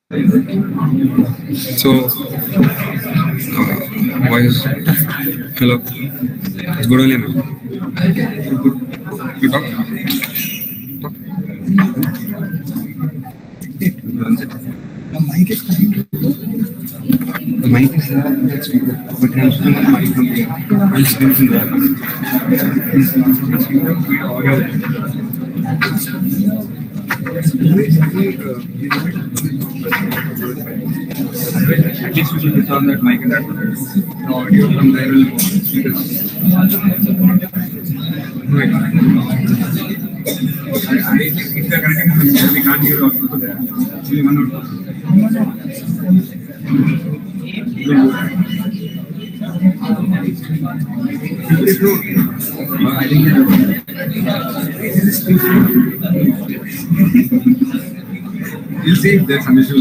So, voice. Hello. It's good only now. You talk. The mic is connected. The mic is there. That's good. But I'm still the mic from here. I'll still be there. At least we should put on that mic and that the audio from there will go. Wait. I think if they're connecting from here, we can't hear also there. Only one or two. I think you'll see if there's some issue.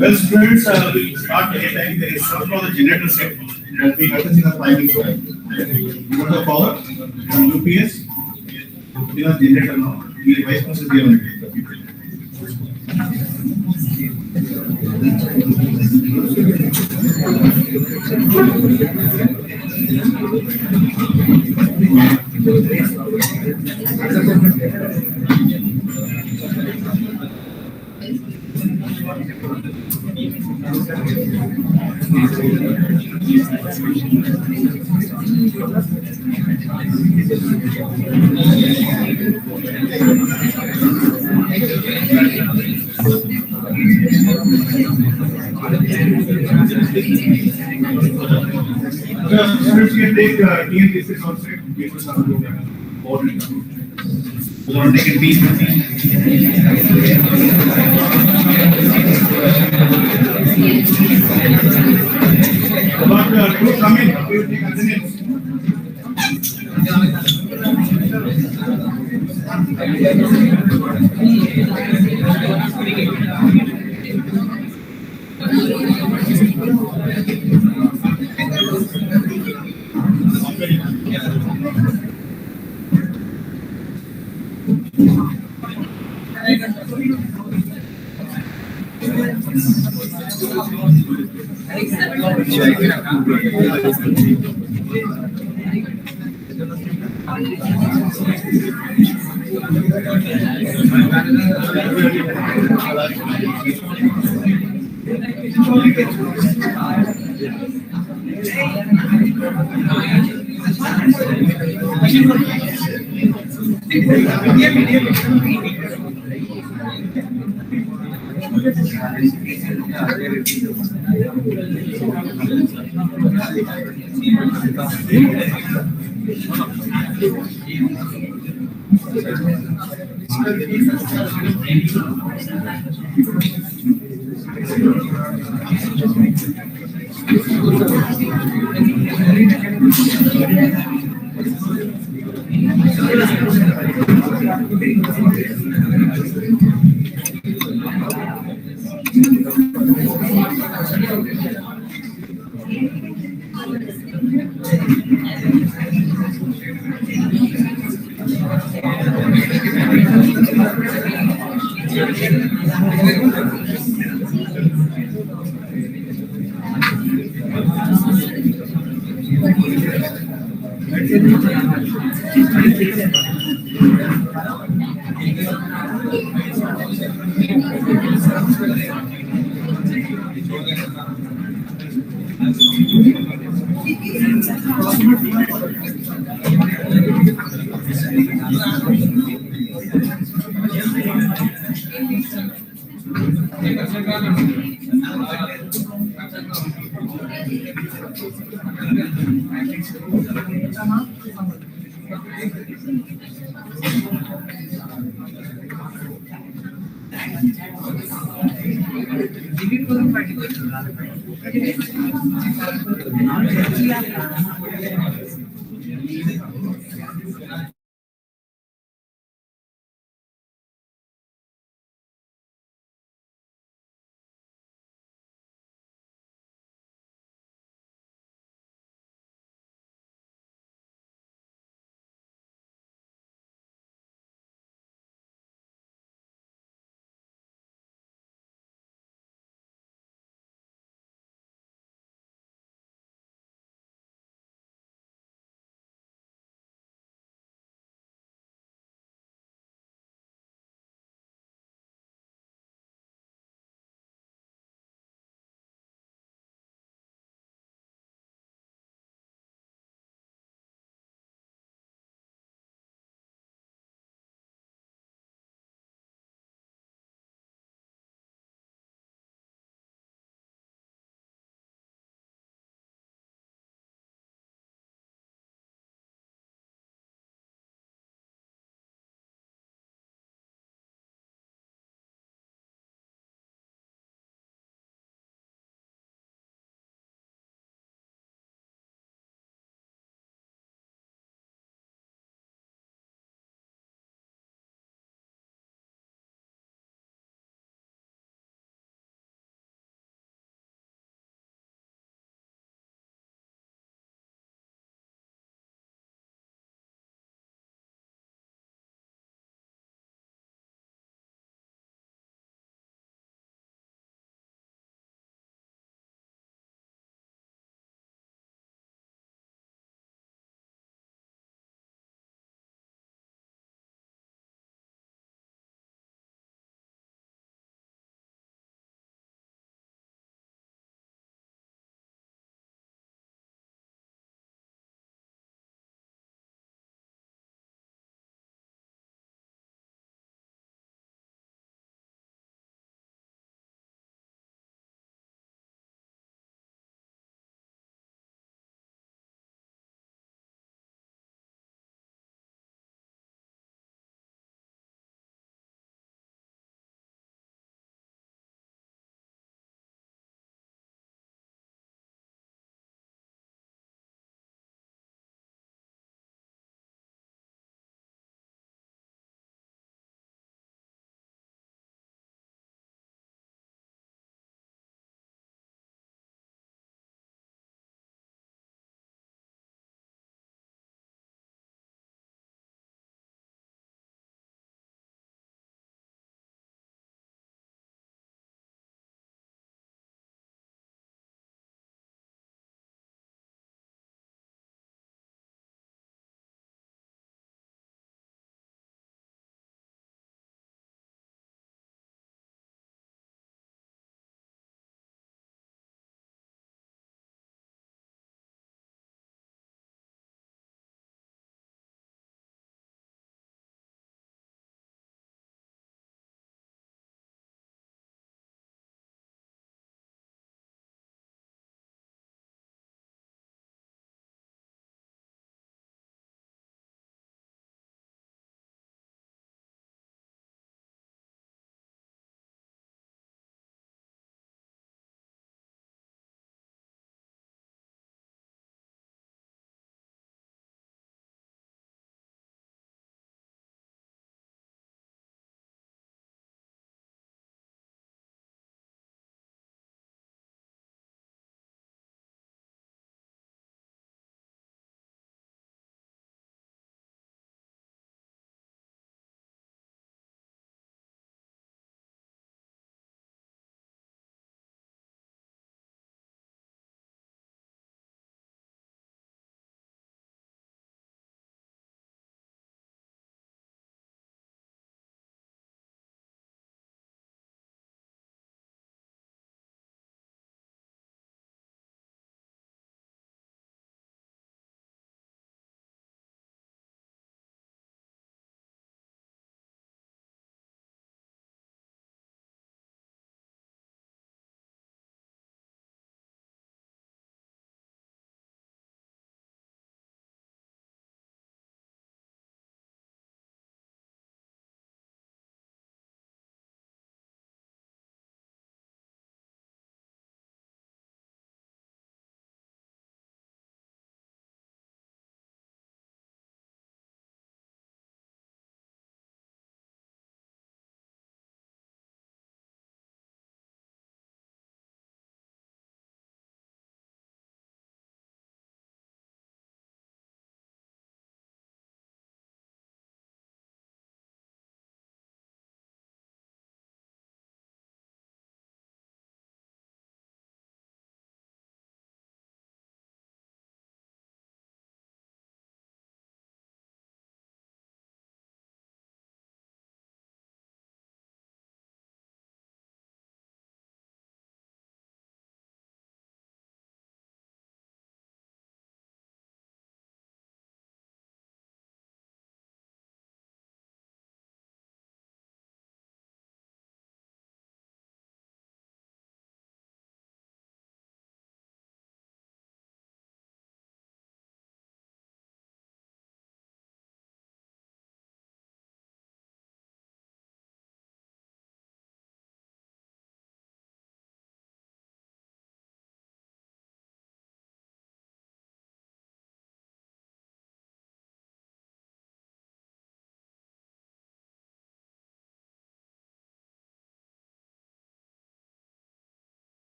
Well, students, we'll start anytime. There is some for the generator set that we have to see the timing for it. You want the power from UPS? You know, generator now. The vice president given the people. Students can take TNPCs outside. Papers are important. We want to take a piece with me. But do come in. We will take attendance.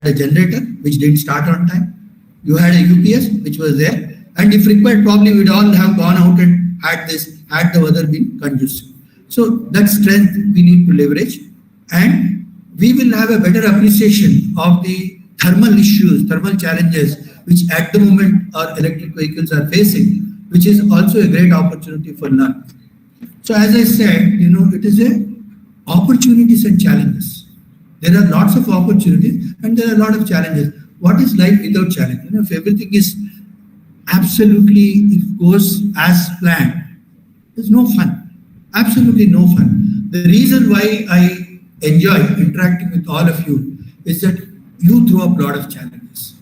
a generator which didn't start on time. You had a UPS which was there, and if required, probably we'd all have gone out and had this, had the weather been conducive. So that strength we need to leverage, and we will have a better appreciation of the thermal issues, thermal challenges, which at the moment our electric vehicles are facing, which is also a great opportunity for learning. So as I said, it is a opportunities and challenges. There are lots of opportunities and there are a lot of challenges. What is life without challenge? If everything is absolutely, it goes as planned, there's no fun. Absolutely no fun. The reason why I enjoy interacting with all of you is that you throw up a lot of challenges.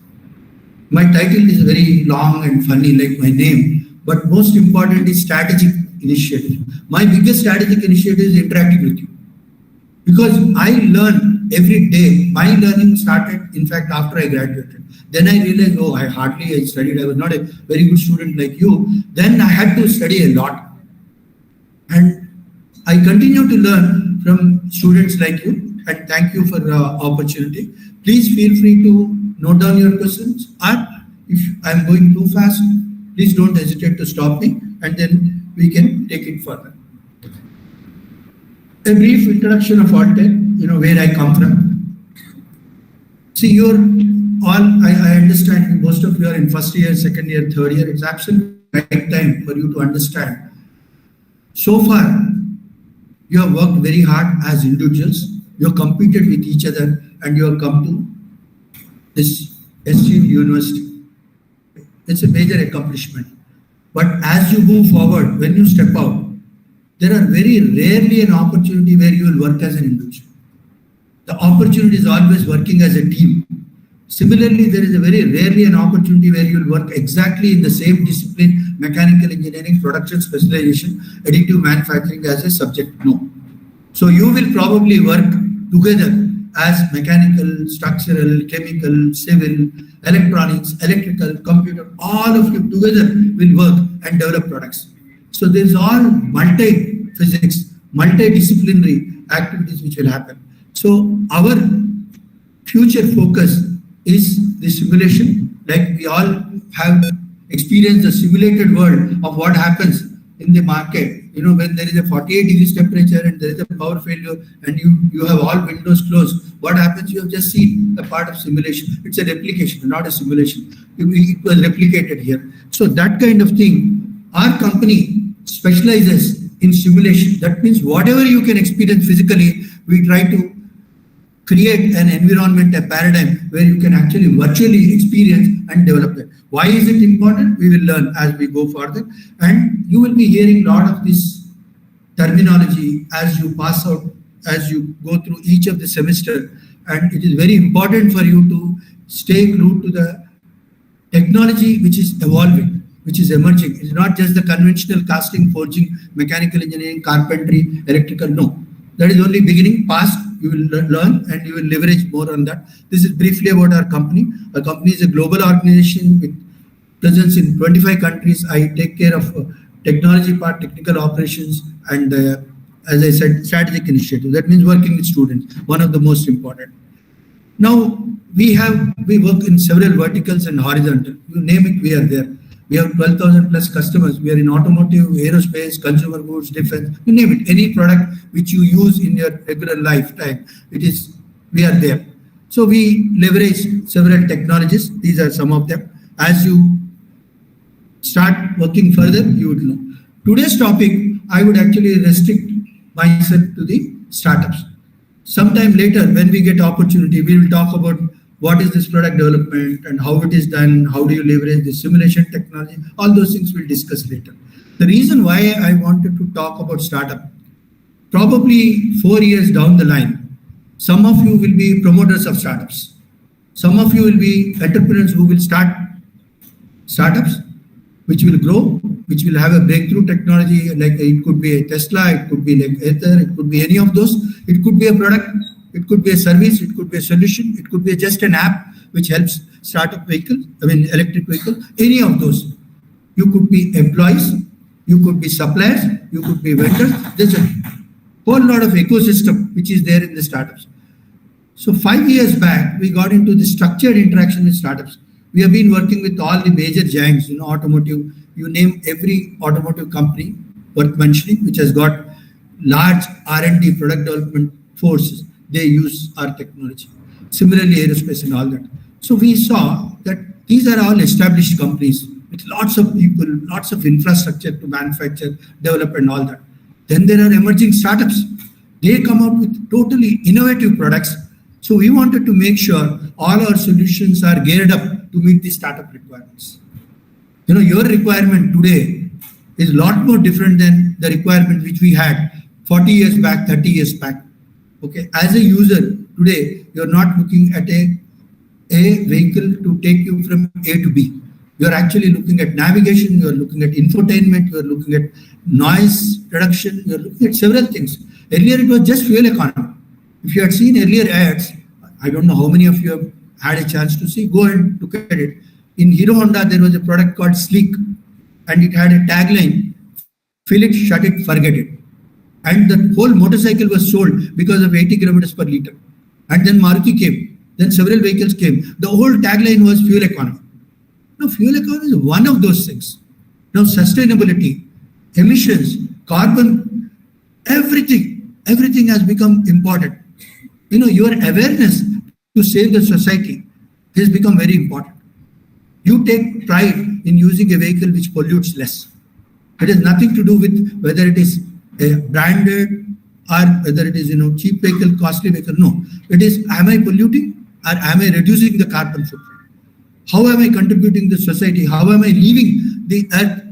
My title is very long and funny like my name, but most important is strategic initiative. My biggest strategic initiative is interacting with you. Because I learn every day. My learning started, in fact, after I graduated. Then I realized, I studied. I was not a very good student like you. Then I had to study a lot. And I continue to learn from students like you. And thank you for the opportunity. Please feel free to note down your questions. Or if I'm going too fast, please don't hesitate to stop me. And then we can take it further. A brief introduction of ALTAIR, where I come from. See, I understand most of you are in first year, second year, third year. It's absolutely right time for you to understand. So far, you have worked very hard as individuals. You have competed with each other and you have come to this esteemed university. It's a major accomplishment. But as you move forward, when you step out, there are very rarely an opportunity where you will work as an individual. The opportunity is always working as a team. Similarly, there is a very rarely an opportunity where you will work exactly in the same discipline, mechanical engineering, production specialization, additive manufacturing as a subject. No. So you will probably work together as mechanical, structural, chemical, civil, electronics, electrical, computer, all of you together will work and develop products. So there's all multi-physics, multidisciplinary activities which will happen. So our future focus is the simulation. Like we all have experienced the simulated world of what happens in the market. When there is a 48 degrees temperature and there is a power failure and you have all windows closed, what happens? You have just seen a part of simulation. It's a replication, not a simulation. It was replicated here. So that kind of thing, our company specializes in simulation. That means whatever you can experience physically, we try to create an environment, a paradigm where you can actually virtually experience and develop it. Why is it important? We will learn as we go further. And you will be hearing a lot of this terminology as you pass out, as you go through each of the semester. And it is very important for you to stay glued to the technology which is evolving, which is emerging. It's not just the conventional casting, forging, mechanical engineering, carpentry, electrical. No, that is only beginning. Past, you will learn and you will leverage more on that. This is briefly about our company. Our company is a global organization with presence in 25 countries. I take care of technology part, technical operations, and as I said, strategic initiative. That means working with students, one of the most important. Now, we work in several verticals and horizontal. You name it, we are there. We have 12,000 plus customers. We are in automotive, aerospace, consumer goods, defense, you name it. Any product which you use in your regular lifetime, we are there. So we leverage several technologies. These are some of them. As you start working further, you would know. Today's topic, I would actually restrict myself to the startups. Sometime later, when we get opportunity, we will talk about what is this product development and how it is done, how do you leverage the simulation technology, all those things we'll discuss later. The reason why I wanted to talk about startup, probably 4 years down the line, some of you will be promoters of startups. Some of you will be entrepreneurs who will start startups, which will grow, which will have a breakthrough technology, like it could be a Tesla, it could be like ALTAIR, it could be any of those, it could be a product, it could be a service, it could be a solution, it could be just an app which helps startup vehicles, electric vehicles, any of those. You could be employees, you could be suppliers, you could be vendors. There's a whole lot of ecosystem which is there in the startups. So 5 years back, we got into the structured interaction with startups. We have been working with all the major giants, automotive, you name every automotive company worth mentioning, which has got large R&D product development forces. They use our technology. Similarly, aerospace and all that. So we saw that these are all established companies with lots of people, lots of infrastructure to manufacture, develop and all that. Then there are emerging startups. They come out with totally innovative products. So we wanted to make sure all our solutions are geared up to meet the startup requirements. Your requirement today is a lot more different than the requirement which we had 40 years back, 30 years back. Okay, as a user today, you're not looking at a vehicle to take you from A to B. You're actually looking at navigation, you're looking at infotainment, you're looking at noise reduction, you're looking at several things. Earlier, it was just fuel economy. If you had seen earlier ads, I don't know how many of you have had a chance to see, go and look at it. In Hero Honda, there was a product called Sleek, and it had a tagline, fill it, shut it, forget it. And the whole motorcycle was sold because of 80 kilometers per liter. And then Maruti came, then several vehicles came. The whole tagline was fuel economy. Now, fuel economy is one of those things. Now, sustainability, emissions, carbon, everything has become important. Your awareness to save the society has become very important. You take pride in using a vehicle which pollutes less. It has nothing to do with whether it is a branded or whether it is cheap vehicle, costly vehicle. No, it is, am I polluting or am I reducing the carbon footprint? How am I contributing to society? How am I leaving the earth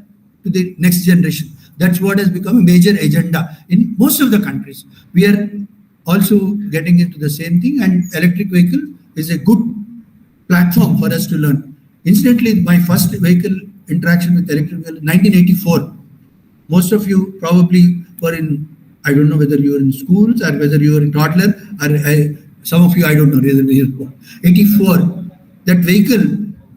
to the next generation? That's what has become a major agenda in most of the countries. We are also getting into the same thing, and electric vehicle is a good platform for us to learn. Incidentally, my first vehicle interaction with electric vehicle, 1984. Most of you probably were in, I don't know whether you were in schools or whether you were in toddler, or some of you, I don't know, 84. That vehicle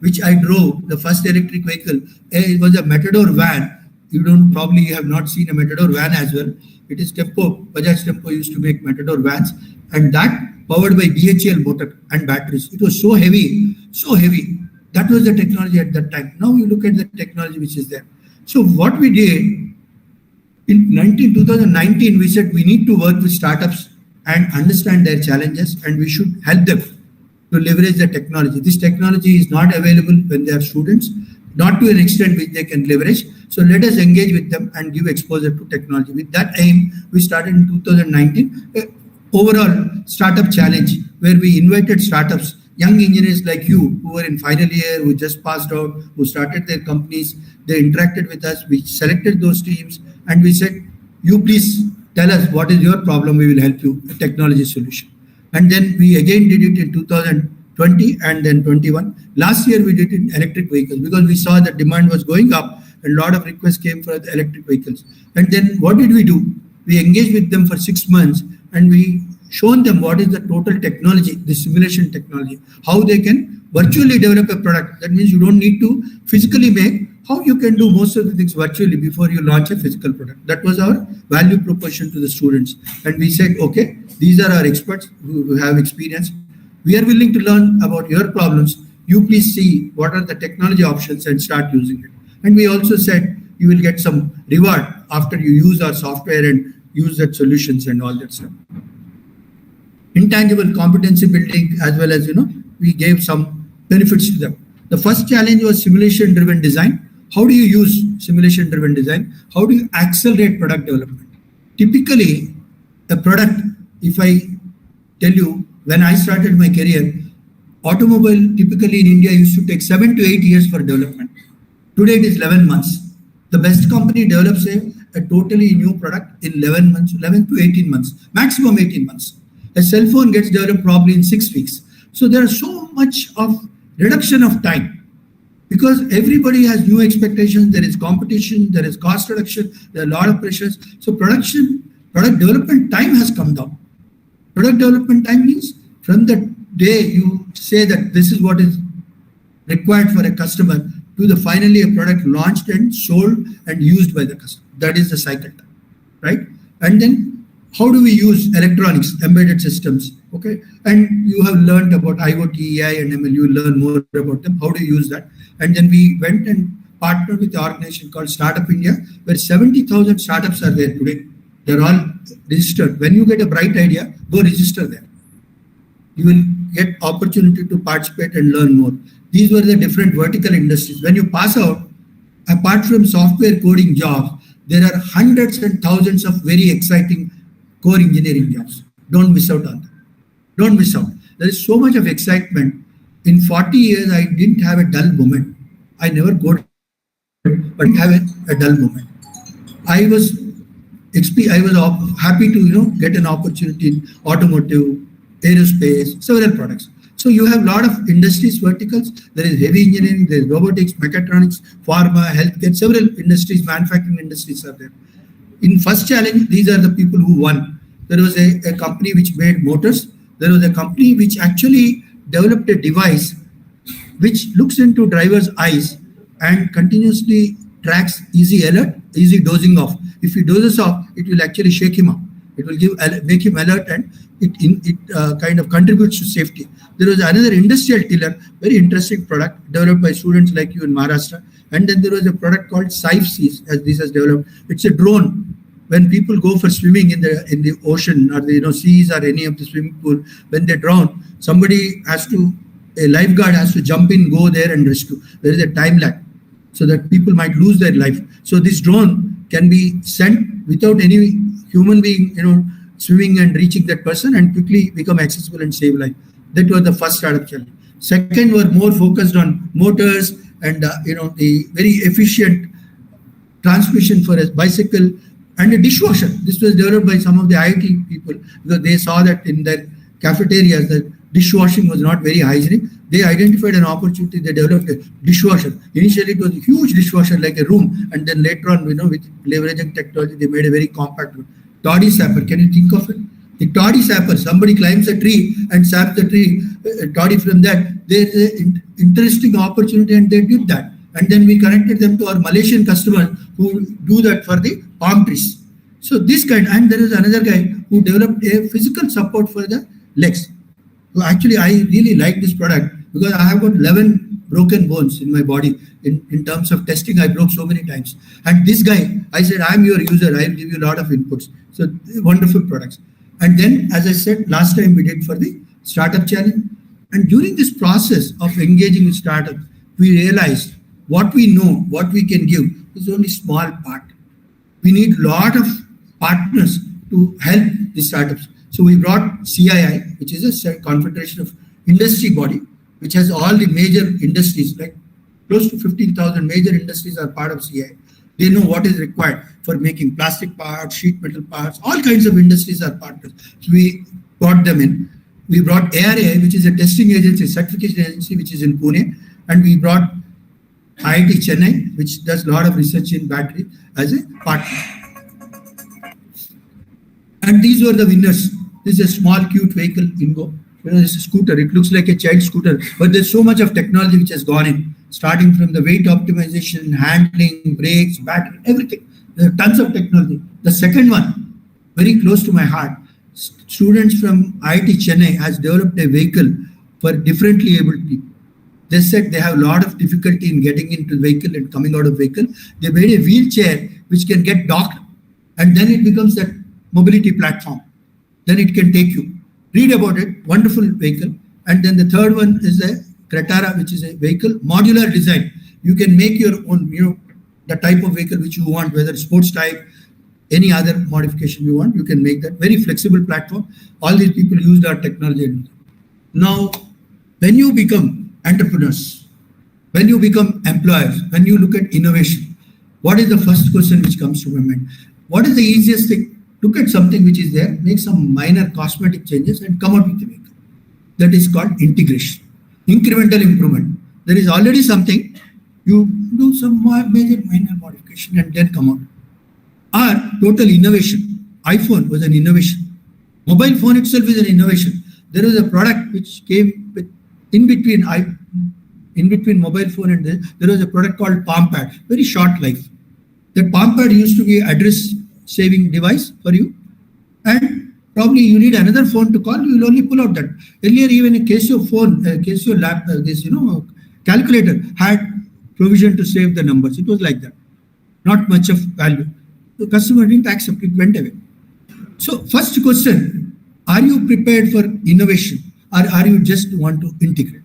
which I drove, the first electric vehicle, it was a Matador van. You probably have not seen a Matador van as well. It is Tempo, Bajaj Tempo used to make Matador vans, and that powered by DHL motor and batteries. It was so heavy, so heavy. That was the technology at that time. Now you look at the technology which is there. So what we did, in 2019, we said we need to work with startups and understand their challenges, and we should help them to leverage the technology. This technology is not available when they are students, not to an extent which they can leverage. So let us engage with them and give exposure to technology. With that aim, we started in 2019, overall startup challenge, where we invited startups, young engineers like you, who were in final year, who just passed out, who started their companies. They interacted with us. We selected those teams and we said, you please tell us what is your problem. We will help you, a technology solution. And then we again did it in 2020 and then 21. Last year we did it in electric vehicles because we saw that demand was going up and a lot of requests came for the electric vehicles. And then what did we do? We engaged with them for 6 months and we shown them what is the total technology, the simulation technology, how they can virtually develop a product. That means you don't need to physically make, how you can do most of the things virtually before you launch a physical product. That was our value proposition to the students. And we said, okay, these are our experts who have experience. We are willing to learn about your problems. You please see what are the technology options and start using it. And we also said you will get some reward after you use our software and use that solutions and all that stuff. Intangible competency building as well as, we gave some benefits to them. The first challenge was simulation driven design. How do you use simulation driven design? How do you accelerate product development? Typically, a product, if I tell you, when I started my career, automobile typically in India used to take 7 to 8 years for development. Today it is 11 months. The best company develops a totally new product in 11 months, 11 to 18 months, maximum 18 months. A cell phone gets developed probably in 6 weeks. So there is so much of reduction of time because everybody has new expectations. There is competition, there is cost reduction, there are a lot of pressures. So product development time has come down. Product development time means from the day you say that this is what is required for a customer to the finally a product launched and sold and used by the customer. That is the cycle time, right? And then how do we use electronics, embedded systems, Okay, and you have learned about IoT, AI, and ML. You learn more about them. How do you use that? And then we went and partnered with the organization called Startup India, where 70,000 startups are there today. They're all registered. When you get a bright idea, go register there. You will get opportunity to participate and learn more. These were the different vertical industries. When you pass out, apart from software coding jobs, there are hundreds and thousands of very exciting core engineering jobs. Don't miss out on that. Don't miss out. There is so much of excitement. In 40 years, I didn't have a dull moment. I never got, but have a dull moment. I was happy to get an opportunity in automotive, aerospace, several products. So you have a lot of industries verticals. There is heavy engineering, there is robotics, mechatronics, pharma, healthcare, several industries, manufacturing industries are there. In first challenge, these are the people who won. There was a company which made motors. There was a company which actually developed a device which looks into driver's eyes and continuously tracks easy alert, easy dozing off. If he dozes off, it will actually shake him up. It will make him alert, and it kind of contributes to safety. There was another industrial tiller, very interesting product developed by students like you in Maharashtra. And then there was a product called SAEISS, as this has developed. It's a drone. When people go for swimming in the ocean or the seas or any of the swimming pool, when they drown, a lifeguard has to jump in, go there and rescue. There is a time lag, so that people might lose their life. So this drone can be sent without any human being, swimming and reaching that person, and quickly become accessible and save life. That was the first startup challenge. Second were more focused on motors and the very efficient transmission for a bicycle and a dishwasher. This was developed by some of the IIT people because they saw that in their cafeterias that dishwashing was not very hygienic. They identified an opportunity. They developed a dishwasher. Initially, it was a huge dishwasher like a room, and then later on, with leveraging technology, they made a very compact one. Toddy sapper, can you think of it? The toddy sapper, somebody climbs a tree and saps the tree, toddy from that. There's an interesting opportunity, and they did that. And then we connected them to our Malaysian customers who do that for the palm trees. So this kind, and there is another guy who developed a physical support for the legs. So actually, I really like this product because I have got 11 broken bones in my body. In terms of testing, I broke so many times. And this guy, I said, I'm your user. I'll give you a lot of inputs. So wonderful products. And then, as I said, last time we did for the startup challenge. And during this process of engaging with startups, we realized what we know, what we can give is only small part. We need a lot of partners to help the startups. So we brought CII, which is a confederation of industry body, which has all the major industries, like close to 15,000 major industries are part of CII. They know what is required for making plastic parts, sheet metal parts, all kinds of industries are partners. So we brought them in. We brought ARAI, which is a testing agency, certification agency, which is in Pune, and we brought IIT Chennai, which does a lot of research in battery, as a partner. And these were the winners. This is a small, cute vehicle, Ingo. It's a scooter. It looks like a child scooter, but there's so much of technology which has gone in, starting from the weight optimization, handling, brakes, battery, everything. There are tons of technology. The second one, very close to my heart, students from IIT Chennai has developed a vehicle for differently abled people. They said they have a lot of difficulty in getting into the vehicle and coming out of vehicle. They made a wheelchair which can get docked, and then it becomes that mobility platform. Then it can take you. Read about it, wonderful vehicle. And then the third one is a Kratara, which is a vehicle, modular design. You can make your own, the type of vehicle which you want, whether sports type, any other modification you want, you can make that. Very flexible platform. All these people used our technology. Now, when you become entrepreneurs, when you become employers, when you look at innovation, what is the first question which comes to my mind? What is the easiest thing? Look at something which is there, make some minor cosmetic changes and come out with the vehicle. That is called integration, incremental improvement. There is already something, you do some major minor modification and then come out. Or total innovation. iPhone was an innovation. Mobile phone itself is an innovation. There is a product which came with in between mobile phone and there was a product called Palm Pad, very short life. That Palm Pad used to be address saving device for you, and Probably you need another phone to call, you will only pull out that. Earlier, even a Casio phone, Casio lap, this, calculator had provision to save the numbers. It was like that. Not much of value. The customer didn't accept it, went away. So first question, are you prepared for innovation or are you just want to integrate?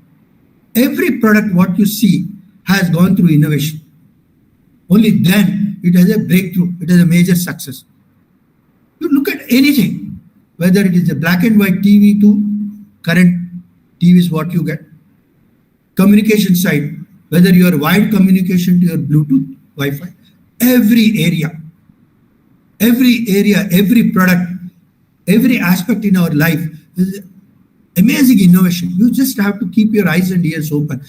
Every product what you see has gone through innovation. Only then it has a breakthrough, it has a major success. You look at anything, whether it is a black and white TV to current TV is what you get. Communication side, whether you are wired communication to your Bluetooth, Wi-Fi, every area, every product, every aspect in our life is amazing innovation. You just have to keep your eyes and ears open.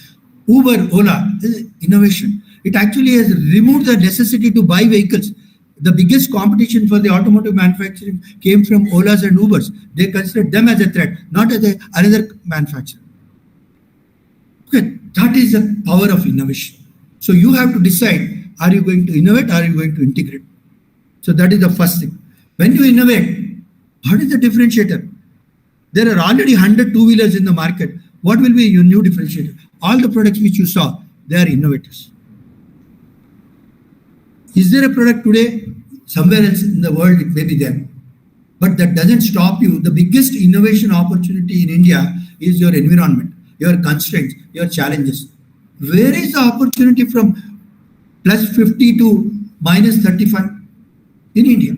Uber, Ola, is innovation. It actually has removed the necessity to buy vehicles. The biggest competition for the automotive manufacturing came from Olas and Ubers. They considered them as a threat, not as another manufacturer. Okay, that is the power of innovation. So you have to decide, are you going to innovate or are you going to integrate? So that is the first thing. When you innovate, what is the differentiator? There are already 100 two-wheelers in the market. What will be your new differentiator? All the products which you saw, they are innovators. Is there a product today? Somewhere else in the world, it may be there. But that doesn't stop you. The biggest innovation opportunity in India is your environment, your constraints, your challenges. Where is the opportunity from plus 50 to minus 35? In India.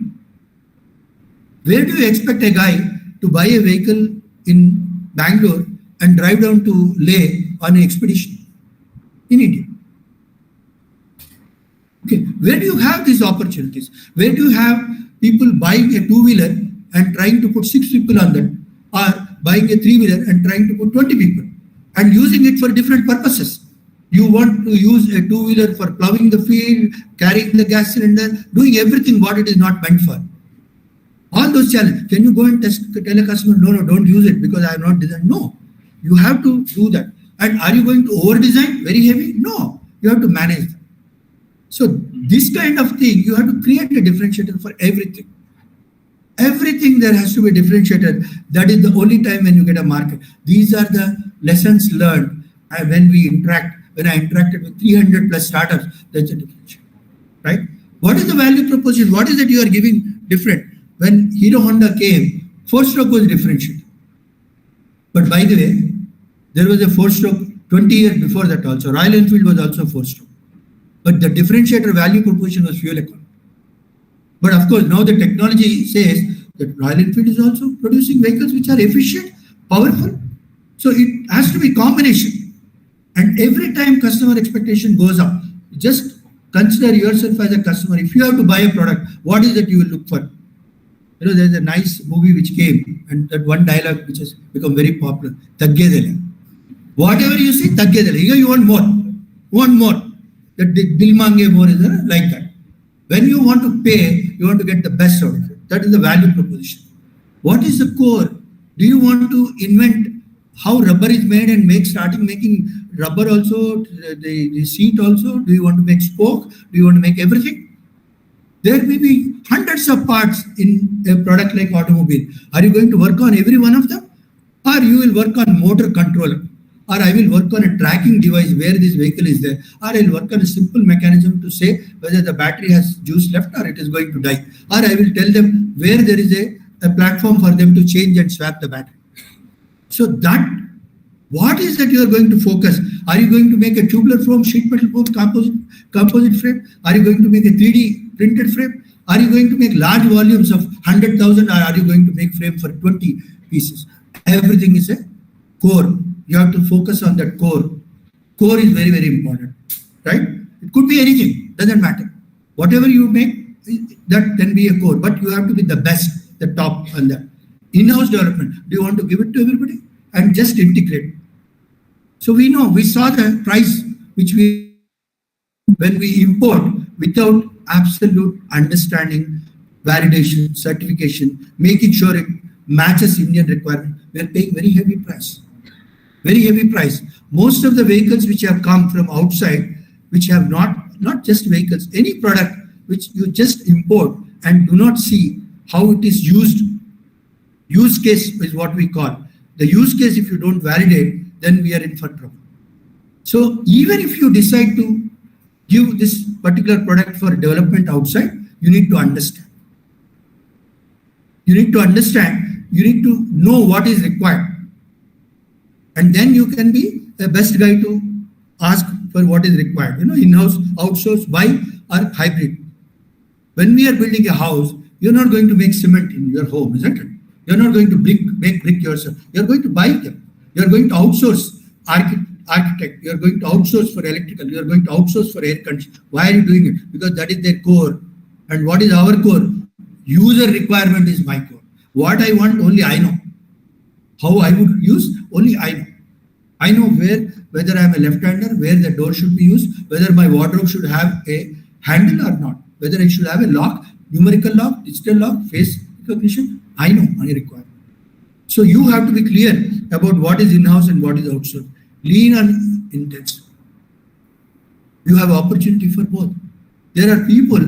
Where do you expect a guy to buy a vehicle in Bangalore and drive down to Leh on an expedition? In India. Okay, where do you have these opportunities? Where do you have people buying a two-wheeler and trying to put 6 people on that, or buying a three-wheeler and trying to put 20 people and using it for different purposes? You want to use a two-wheeler for plowing the field, carrying the gas cylinder, doing everything what it is not meant for. All those challenges. Can you go and tell a customer, no, don't use it because I have not designed? No, you have to do that. And are you going to over-design very heavy? No, you have to manage that. So this kind of thing, you have to create a differentiator for everything. Everything there has to be a differentiator. That is the only time when you get a market. These are the lessons learned when we interact. When I interacted with 300 plus startups, that's a differentiator, right? What is the value proposition? What is it you are giving different? When Hero Honda came, 4-stroke was differentiated. But by the way, there was a 4-stroke 20 years before that also. Royal Enfield was also 4-stroke. But the differentiator value proposition was fuel economy. But of course, now the technology says that Royal Enfield is also producing vehicles which are efficient, powerful. So it has to be combination. And every time customer expectation goes up, just consider yourself as a customer. If you have to buy a product, what is it you will look for? There's a nice movie which came, and that one dialogue which has become very popular. Taggedele. Whatever you say, taggedele. Here you want more. That dil mange more is like that. When you want to pay, you want to get the best out of it. That is the value proposition. What is the core? Do you want to invent how rubber is made and starting making rubber also, the seat also? Do you want to make spoke? Do you want to make everything? There may be hundreds of parts in a product like automobile. Are you going to work on every one of them? Or you will work on motor controller? Or I will work on a tracking device where this vehicle is there? Or I will work on a simple mechanism to say whether the battery has juice left or it is going to die? Or I will tell them where there is a platform for them to change and swap the battery. So that, what is that you are going to focus? Are you going to make a tubular foam, sheet metal foam, composite frame? Are you going to make a 3D printed frame? Are you going to make large volumes of 100,000 or are you going to make frame for 20 pieces? Everything is a core. You have to focus on that core. Core is very, very important, right? It could be anything, doesn't matter. Whatever you make, that can be a core, but you have to be the best, the top on that. In-house development, do you want to give it to everybody and just integrate? So we know, we saw the price which when we import without absolute understanding, validation, certification, making sure it matches Indian requirement, we are paying very heavy price. Very heavy price. Most of the vehicles which have come from outside, which have not just vehicles, any product which you just import and do not see how it is used use case is what we call. The use case, if you don't validate, then we are in for trouble. So even if you decide to give this particular product for development outside, you need to understand. You need to understand, you need to know what is required. And then you can be the best guy to ask for what is required. In-house, outsource, buy, or hybrid. When we are building a house, you're not going to make cement in your home, isn't it? You're not going to make brick yourself. You're going to buy them. You're going to outsource architect. You're going to outsource for electrical. You're going to outsource for air conditioning. Why are you doing it? Because that is their core. And what is our core? User requirement is my core. What I want, only I know. How I would use, only I know. I know whether I'm a left-hander, where the door should be used, whether my wardrobe should have a handle or not, whether it should have a lock, numerical lock, digital lock, face recognition. I know my requirement. So you have to be clear about what is in-house and what is outsourced. Lean and intense. You have opportunity for both. There are people,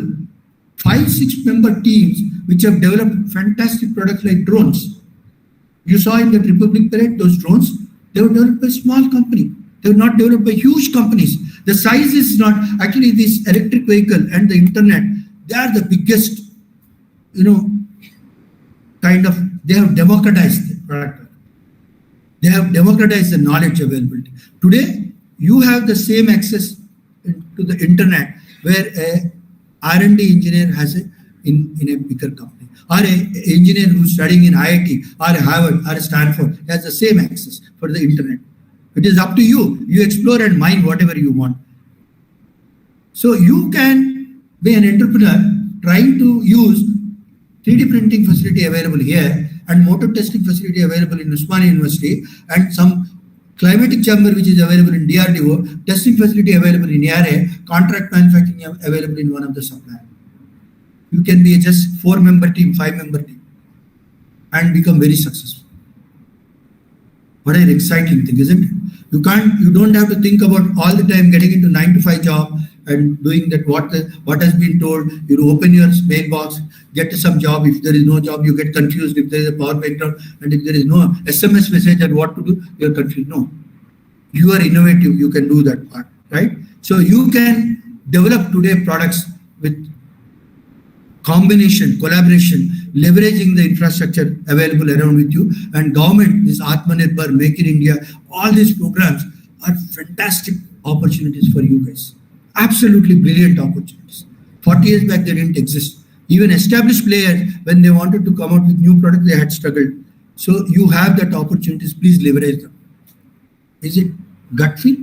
5-6 member teams, which have developed fantastic products like drones. You saw in the Republic Parade, those drones, they were developed by a small company. They were not developed by huge companies. The size is not, actually this electric vehicle and the internet, they are the biggest, they have democratized the product. They have democratized the knowledge availability. Today, you have the same access to the internet where a R&D engineer has in a bigger company, or an engineer who's studying in IIT, or a Harvard, or a Stanford has the same access for the internet. It is up to you. You explore and mine whatever you want. So you can be an entrepreneur trying to use 3D printing facility available here and motor testing facility available in Osmania University and some climatic chamber which is available in DRDO, testing facility available in ARA, contract manufacturing available in one of the suppliers. You can be just 4-member team, 5-member team and become very successful. What an exciting thing, isn't it? You don't have to think about all the time getting into 9-to-5 job and doing that what has been told. You open your mailbox, get to some job. If there is no job, you get confused. If there is a power breakdown and if there is no SMS message and what to do, you're confused. No. You are innovative, you can do that part, right? So you can develop today products with combination, collaboration, leveraging the infrastructure available around with you, and government, this Atmanirbhar, Make in India, all these programs are fantastic opportunities for you guys. Absolutely brilliant opportunities. 40 years back, they didn't exist. Even established players, when they wanted to come out with new products, they had struggled. So you have that opportunities, please leverage them. Is it gut feel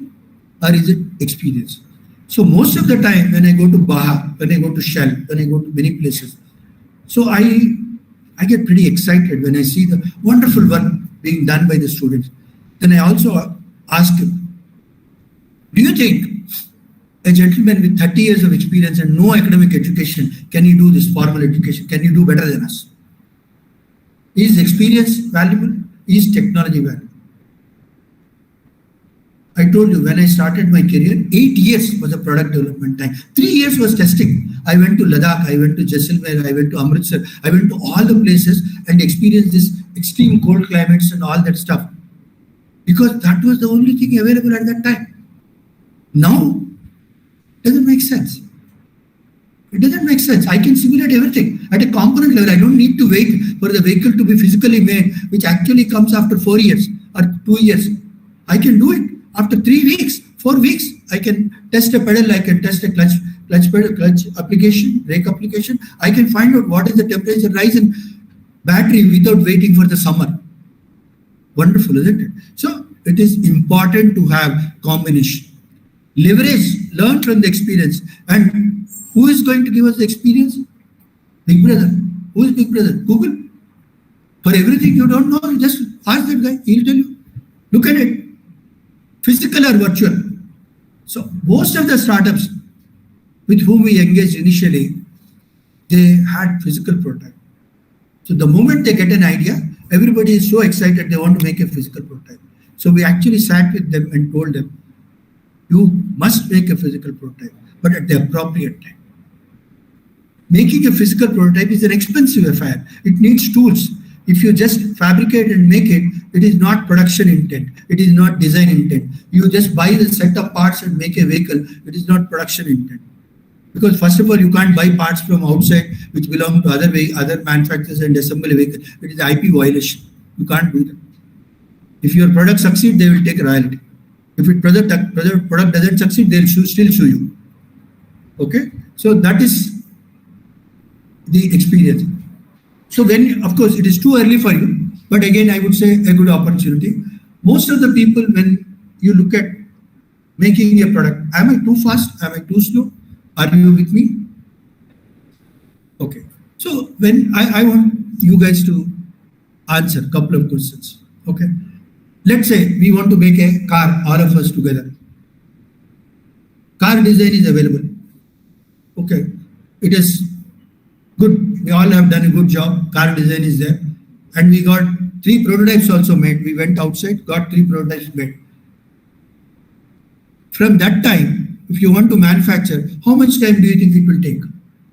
or is it experience? So most of the time when I go to Baha, when I go to Shell, when I go to many places, so I get pretty excited when I see the wonderful work being done by the students. Then I also ask them, do you think a gentleman with 30 years of experience and no academic education, can you do this formal education? Can you do better than us? Is experience valuable? Is technology valuable? I told you when I started my career, 8 years was a product development time. 3 years was testing. I went to Ladakh, I went to Jaisalmer, I went to Amritsar, I went to all the places and experienced this extreme cold climates and all that stuff. Because that was the only thing available at that time. Now, it doesn't make sense. It doesn't make sense. I can simulate everything at a component level. I don't need to wait for the vehicle to be physically made, which actually comes after 4 years or 2 years. I can do it after 3 weeks, 4 weeks. I can test a pedal, I can test a clutch pedal, clutch application, brake application. I can find out what is the temperature rise in battery without waiting for the summer. Wonderful, isn't it? So it is important to have combination. Leverage, learn from the experience. And who is going to give us the experience? Big Brother. Who is Big Brother? Google. For everything you don't know, just ask that guy. He'll tell you. Look at it. Physical or virtual. So most of the startups with whom we engaged initially, they had physical prototype. So the moment they get an idea, everybody is so excited they want to make a physical prototype. So we actually sat with them and told them, you must make a physical prototype, but at the appropriate time. Making a physical prototype is an expensive affair. It needs tools. If you just fabricate and make it, it is not production intent. It is not design intent. You just buy the set of parts and make a vehicle. It is not production intent. Because first of all, you can't buy parts from outside which belong to other manufacturers and assemble a vehicle. It is IP violation. You can't do that. If your product succeeds, they will take royalty. If your product doesn't succeed, they'll still sue you. Okay? So that is the experience. So when, of course, it is too early for you, but again, I would say a good opportunity. Most of the people, when you look at making a product, am I too fast? Am I too slow? Are you with me? Okay. So when I want you guys to answer a couple of questions. Okay. Let's say we want to make a car, all of us together. Car design is available. Okay. It is good. We all have done a good job. Car design is there. And we got 3 prototypes also made. We went outside, got 3 prototypes made. From that time, if you want to manufacture, how much time do you think it will take?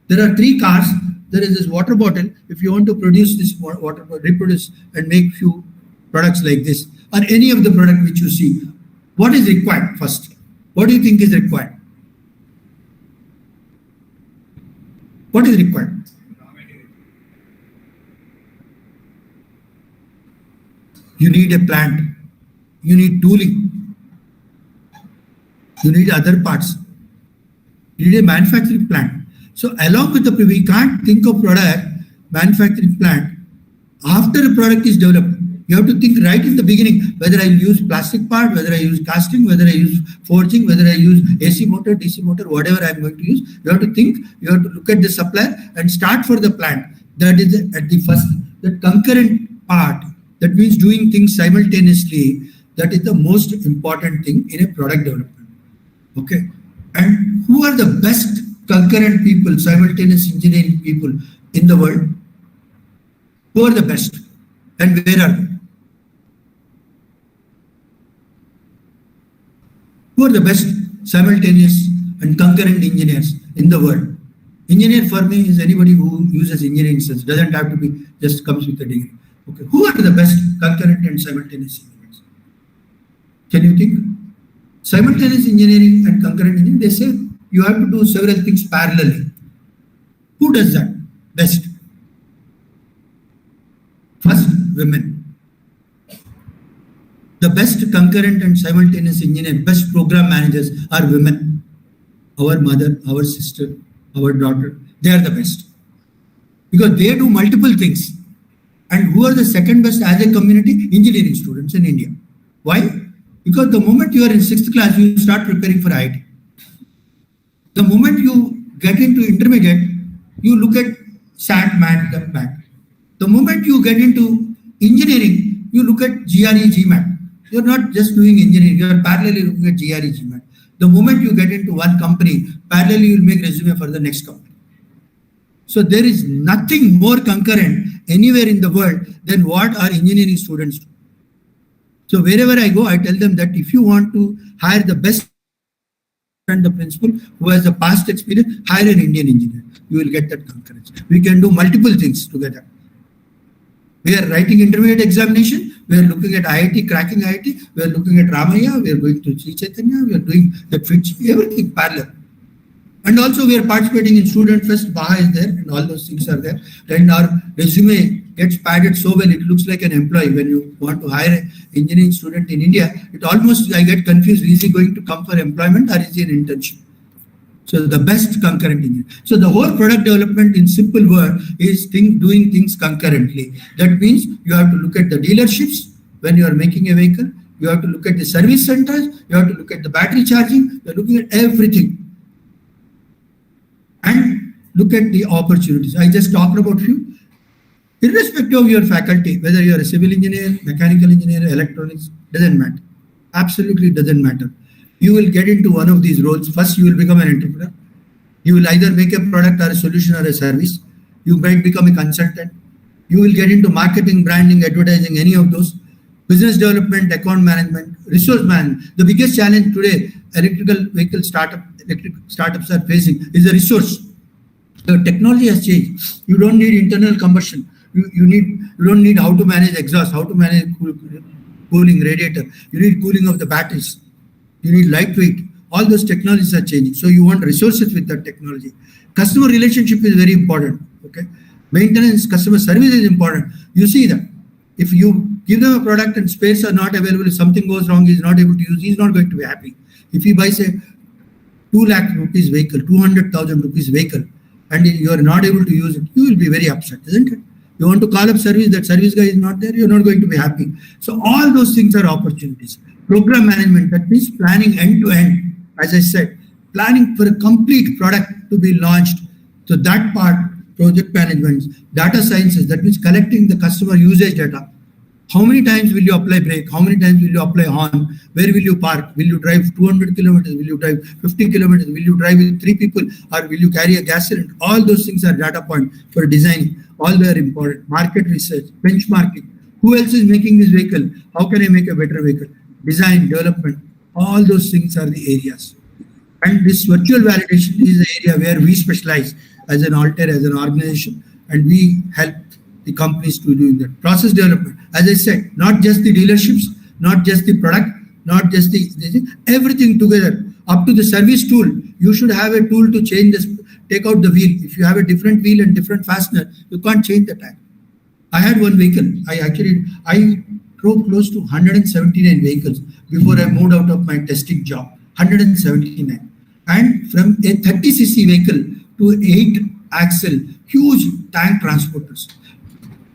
There are 3 cars. There is this water bottle. If you want to produce this water bottle, reproduce and make few products like this, or any of the product which you see, what is required first? What do you think is required? What is required? You need a plant. You need tooling. You need other parts. You need a manufacturing plant. So along with we can't think of product manufacturing plant after a product is developed. You have to think right in the beginning, whether I use plastic part, whether I use casting, whether I use forging, whether I use AC motor, DC motor, whatever I'm going to use. You have to think, you have to look at the supplier and start for the plant. That is at the first, the concurrent part. That means doing things simultaneously. That is the most important thing in a product development. Okay. And who are the best concurrent people, simultaneous engineering people in the world? Who are the best? And where are they? Who are the best simultaneous and concurrent engineers in the world? Engineer for me is anybody who uses engineering sense, doesn't have to be just comes with a degree. Okay, who are the best concurrent and simultaneous engineers? Can you think? Simultaneous engineering and concurrent engineering, they say you have to do several things parallelly. Who does that best? First, women. The best concurrent and simultaneous engineer, best program managers are women. Our mother, our sister, our daughter, they are the best. Because they do multiple things. And who are the second best as a community? Engineering students in India. Why? Because the moment you are in 6th class, you start preparing for IIT. The moment you get into intermediate, you look at SAT, MAT, MAT. The moment you get into engineering, you look at GRE, GMAT. You're not just doing engineering, you're parallelly looking at GRE, GMAT. The moment you get into one company, parallelly you'll make resume for the next company. So there is nothing more concurrent anywhere in the world than what our engineering students do. So wherever I go, I tell them that if you want to hire the best and the principal who has a past experience, hire an Indian engineer. You will get that concurrence. We can do multiple things together. We are writing intermediate examination. We are looking at IIT, cracking IIT. We are looking at Ramaya. We are going to Sri Chaitanya. We are doing the Fitch, everything parallel. And also we are participating in Student Fest. Baha is there and all those things are there. And our resume gets padded so well, it looks like an employee. When you want to hire an engineering student in India, it almost, I get confused. Is he going to come for employment or is he an internship? So the best concurrent engineer. So the whole product development in simple word is doing things concurrently. That means you have to look at the dealerships when you are making a vehicle. You have to look at the service centers. You have to look at the battery charging. You are looking at everything. And look at the opportunities. I just talked about few. Irrespective of your faculty, whether you are a civil engineer, mechanical engineer, electronics, doesn't matter. Absolutely doesn't matter. You will get into one of these roles. First, you will become an entrepreneur. You will either make a product or a solution or a service. You might become a consultant. You will get into marketing, branding, advertising, any of those. Business development, account management, resource management. The biggest challenge today, electric startups are facing is the resource. The technology has changed. You don't need internal combustion. You need You don't need how to manage exhaust, how to manage cooling radiator. You need cooling of the batteries. You need lightweight. All those technologies are changing. So you want resources with that technology. Customer relationship is very important. Okay. Maintenance, customer service is important. You see that if you give them a product and spares are not available, if something goes wrong, he's not able to use, he's not going to be happy. If he buys a 2 lakh rupees vehicle, 200,000 rupees vehicle, and you are not able to use it, you will be very upset, isn't it? You want to call up service, that service guy is not there, you're not going to be happy. So all those things are opportunities. Program management, that means planning end to end. As I said, planning for a complete product to be launched. So that part, project management, data sciences, that means collecting the customer usage data. How many times will you apply brake? How many times will you apply horn? Where will you park? Will you drive 200 kilometers? Will you drive 50 kilometers? Will you drive with 3 people? Or will you carry a gas cylinder? All those things are data points for designing. All they are important. Market research, benchmarking. Who else is making this vehicle? How can I make a better vehicle? Design, development. All those things are the areas. And this virtual validation is the area where we specialize as an ALTAIR, as an organization, and we help the companies to do that. Process development, as I said, not just the dealerships, not just the product, not just the everything together, up to the service tool. You should have a tool to change this, take out the wheel. If you have a different wheel and different fastener, you can't change the tire. I had one vehicle. I drove close to 179 vehicles before I moved out of my testing job. 179. And from a 30cc vehicle to 8 axle, huge tank transporters,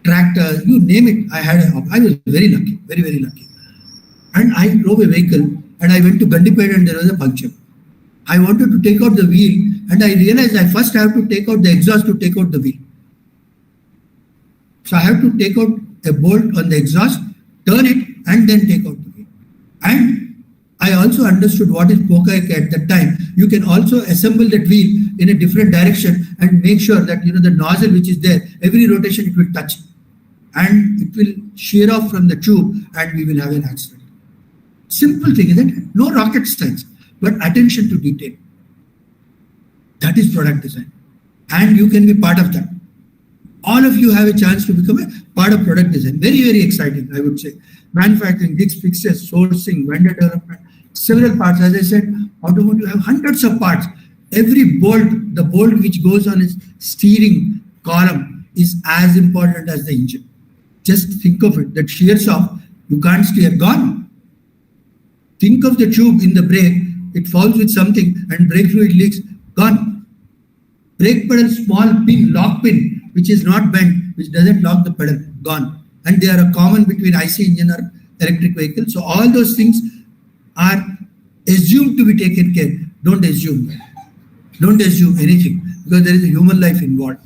tractors, you name it. I was very lucky, very, very lucky. And I drove a vehicle and I went to Gandipet and there was a puncture. I wanted to take out the wheel and I realized I first have to take out the exhaust to take out the wheel. So I have to take out a bolt on the exhaust, turn it and then take out the wheel. And I also understood what is Pokaik at that time. You can also assemble that wheel in a different direction and make sure that the nozzle which is there, every rotation it will touch. And it will shear off from the tube and we will have an accident. Simple thing, isn't it? No rocket science, but attention to detail. That is product design. And you can be part of that. All of you have a chance to become a part of product design. Very, very exciting, I would say. Manufacturing, gigs, fixes, sourcing, vendor development, several parts. As I said, automotive have hundreds of parts. Every bolt, the bolt which goes on its steering column is as important as the engine. Just think of it, that shears off, you can't steer, gone. Think of the tube in the brake, it falls with something and brake fluid leaks, gone. Brake pedal, small pin, lock pin, which is not bent, which doesn't lock the pedal, gone. And they are a common between IC engine or electric vehicle. So all those things are assumed to be taken care. Don't assume that. Don't assume anything because there is a human life involved.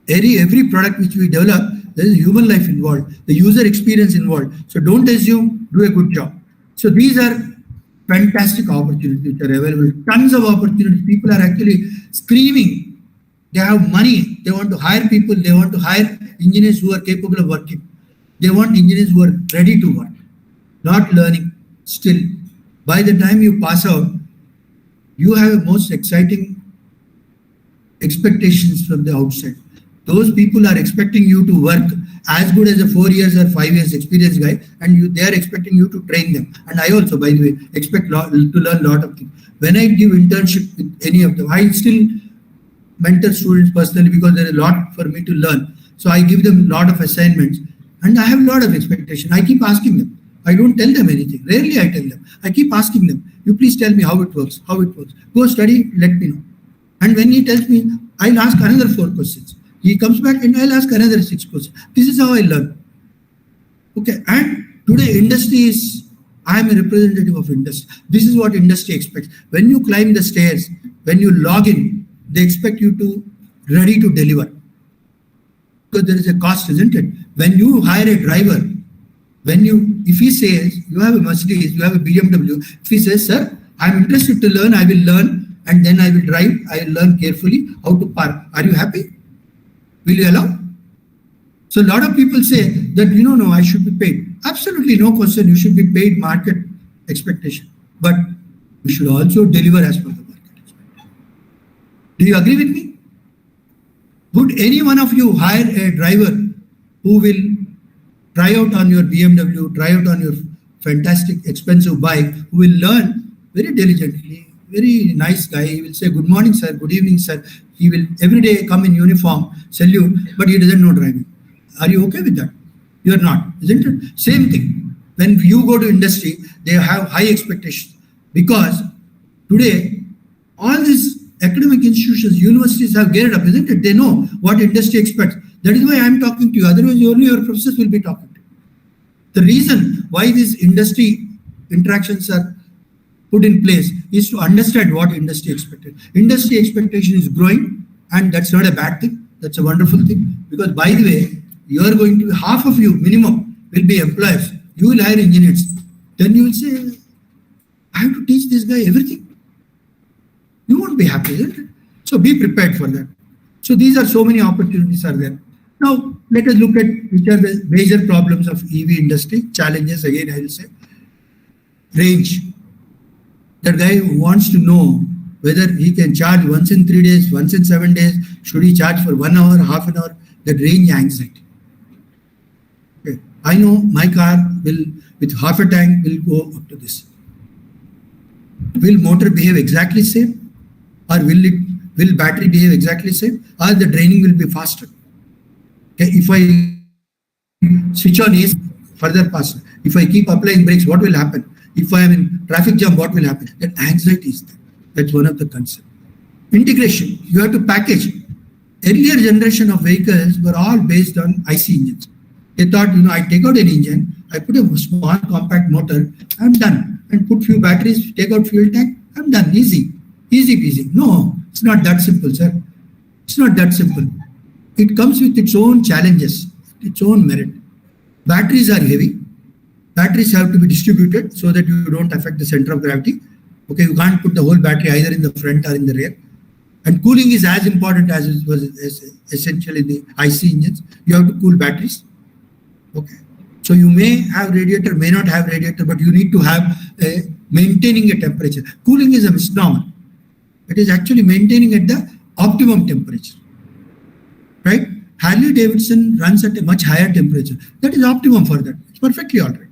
Every product which we develop, there is a human life involved, the user experience involved. So don't assume, do a good job. So these are fantastic opportunities that are available. Tons of opportunities. People are actually screaming. They have money. They want to hire people. They want to hire engineers who are capable of working. They want engineers who are ready to work, not learning still. By the time you pass out, you have a most exciting expectations from the outside. Those people are expecting you to work as good as a 4 years or 5 years experienced guy, and they are expecting you to train them. And I also, by the way, expect to learn a lot of things. When I give internship with any of them, I still mentor students personally because there is a lot for me to learn. So I give them a lot of assignments and I have a lot of expectation. I keep asking them. I don't tell them anything. Rarely I tell them. I keep asking them, you please tell me how it works, Go study, let me know. And when he tells me, I'll ask another 4 questions. He comes back and I'll ask another 6 questions. This is how I learn. Okay. And today industry is, I am a representative of industry. This is what industry expects. When you climb the stairs, when you log in, they expect you to ready to deliver. Because there is a cost, isn't it? When you hire a driver, if he says, you have a Mercedes, you have a BMW, if he says, sir, I'm interested to learn, I will learn, and then I will drive, I will learn carefully how to park. Are you happy? Will you allow? So a lot of people say that, no, I should be paid. Absolutely no question. You should be paid market expectation. But we should also deliver as per the market expectation. Do you agree with me? Would any one of you hire a driver who will try out on your BMW, try out on your fantastic expensive bike, who will learn very diligently, very nice guy, he will say, good morning sir, good evening sir, he will every day come in uniform, salute, but he doesn't know driving. Are you okay with that? You are not, isn't it? Same thing. When you go to industry, they have high expectations because today all these academic institutions, universities have geared up, isn't it? They know what industry expects. That is why I am talking to you. Otherwise, only your professors will be talking to you. The reason why these industry interactions are put in place is to understand what industry expected. Industry expectation is growing, and that's not a bad thing. That's a wonderful thing. Because by the way, you are going to, half of you minimum will be employees. You will hire engineers. Then you will say, I have to teach this guy everything. You won't be happy, isn't it? So be prepared for that. So these are so many opportunities are there. Now let us look at which are the major problems of EV industry. Challenges, again I will say. Range. That guy wants to know whether he can charge once in 3 days, once in 7 days. Should he charge for 1 hour, half an hour? That range anxiety. Okay. I know my car will, with half a tank, will go up to this. Will motor behave exactly same? Or will battery behave exactly same? Or the draining will be faster? Okay. If I switch on AC, further faster. If I keep applying brakes, what will happen? If I am in traffic jam, what will happen? That anxiety is there. That's one of the concerns. Integration. You have to package. Earlier generation of vehicles were all based on IC engines. They thought, I take out an engine, I put a small compact motor, I'm done. And put few batteries, take out fuel tank, I'm done. Easy. Easy peasy. No, it's not that simple, sir. It's not that simple. It comes with its own challenges, its own merit. Batteries are heavy. Batteries have to be distributed so that you don't affect the center of gravity. Okay, you can't put the whole battery either in the front or in the rear. And cooling is as important as it was essential in the IC engines. You have to cool batteries. Okay. So you may have radiator, may not have radiator, but you need to have maintaining a temperature. Cooling is a misnomer. It is actually maintaining at the optimum temperature. Right? Harley Davidson runs at a much higher temperature. That is optimum for that. It's perfectly all right.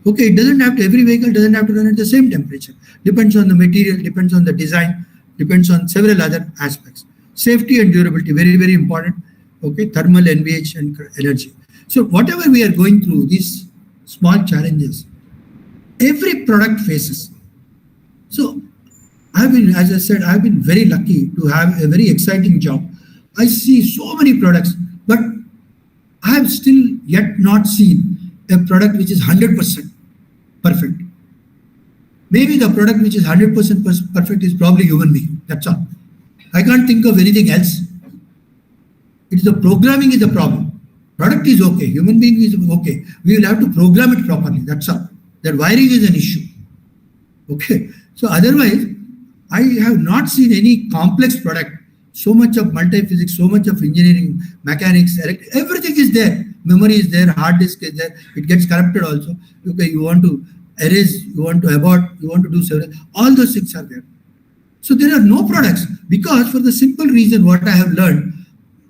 Okay, it doesn't have to, every vehicle doesn't have to run at the same temperature. Depends on the material, depends on the design, depends on several other aspects. Safety and durability, very, very important. Okay, thermal, NVH, and energy. So whatever we are going through, these small challenges, every product faces. So I've been, as I said, I've been very lucky to have a very exciting job. I see so many products, but I have still yet not seen a product which is 100% perfect. Maybe the product which is 100% perfect is probably human being. That's all. I can't think of anything else. It's the programming is the problem. Product is okay. Human being is okay. We will have to program it properly. That's all. That wiring is an issue. Okay. So otherwise, I have not seen any complex product. So much of multi-physics, so much of engineering, mechanics, everything is there. Memory is there, hard disk is there. It gets corrupted also. Okay, you want to erase, you want to abort, you want to do several. All those things are there. So there are no products because for the simple reason what I have learned,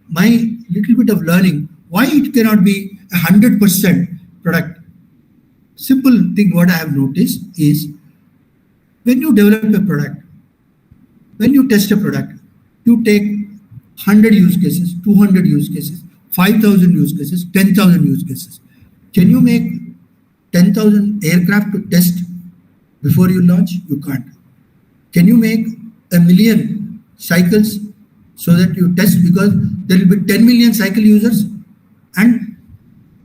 my little bit of learning, why it cannot be 100% product. Simple thing what I have noticed is when you develop a product, when you test a product, you take 100 use cases, 200 use cases, 5,000 use cases, 10,000 use cases. Can you make 10,000 aircraft to test before you launch? You can't. Can you make 1 million cycles so that you test, because there will be 10 million cycle users and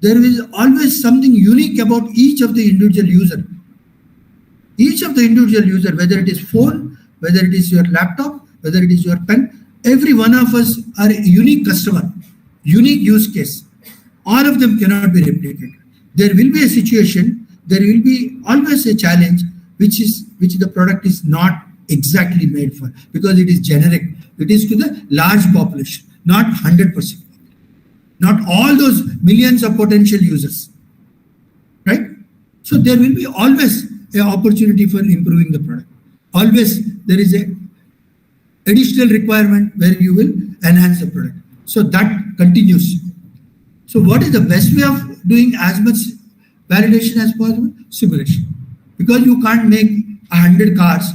there is always something unique about each of the individual user. Each of the individual user, whether it is phone, whether it is your laptop, whether it is your pen, every one of us are a unique customer, unique use case. All of them cannot be replicated. There will be a situation, there will be always a challenge which the product is not exactly made for, because it is generic. It is to the large population, not 100%. Not all those millions of potential users, right? So there will be always an opportunity for improving the product. Always there is a additional requirement where you will enhance the product. So that continues. So what is the best way of doing as much validation as possible? Simulation. Because you can't make 100 cars.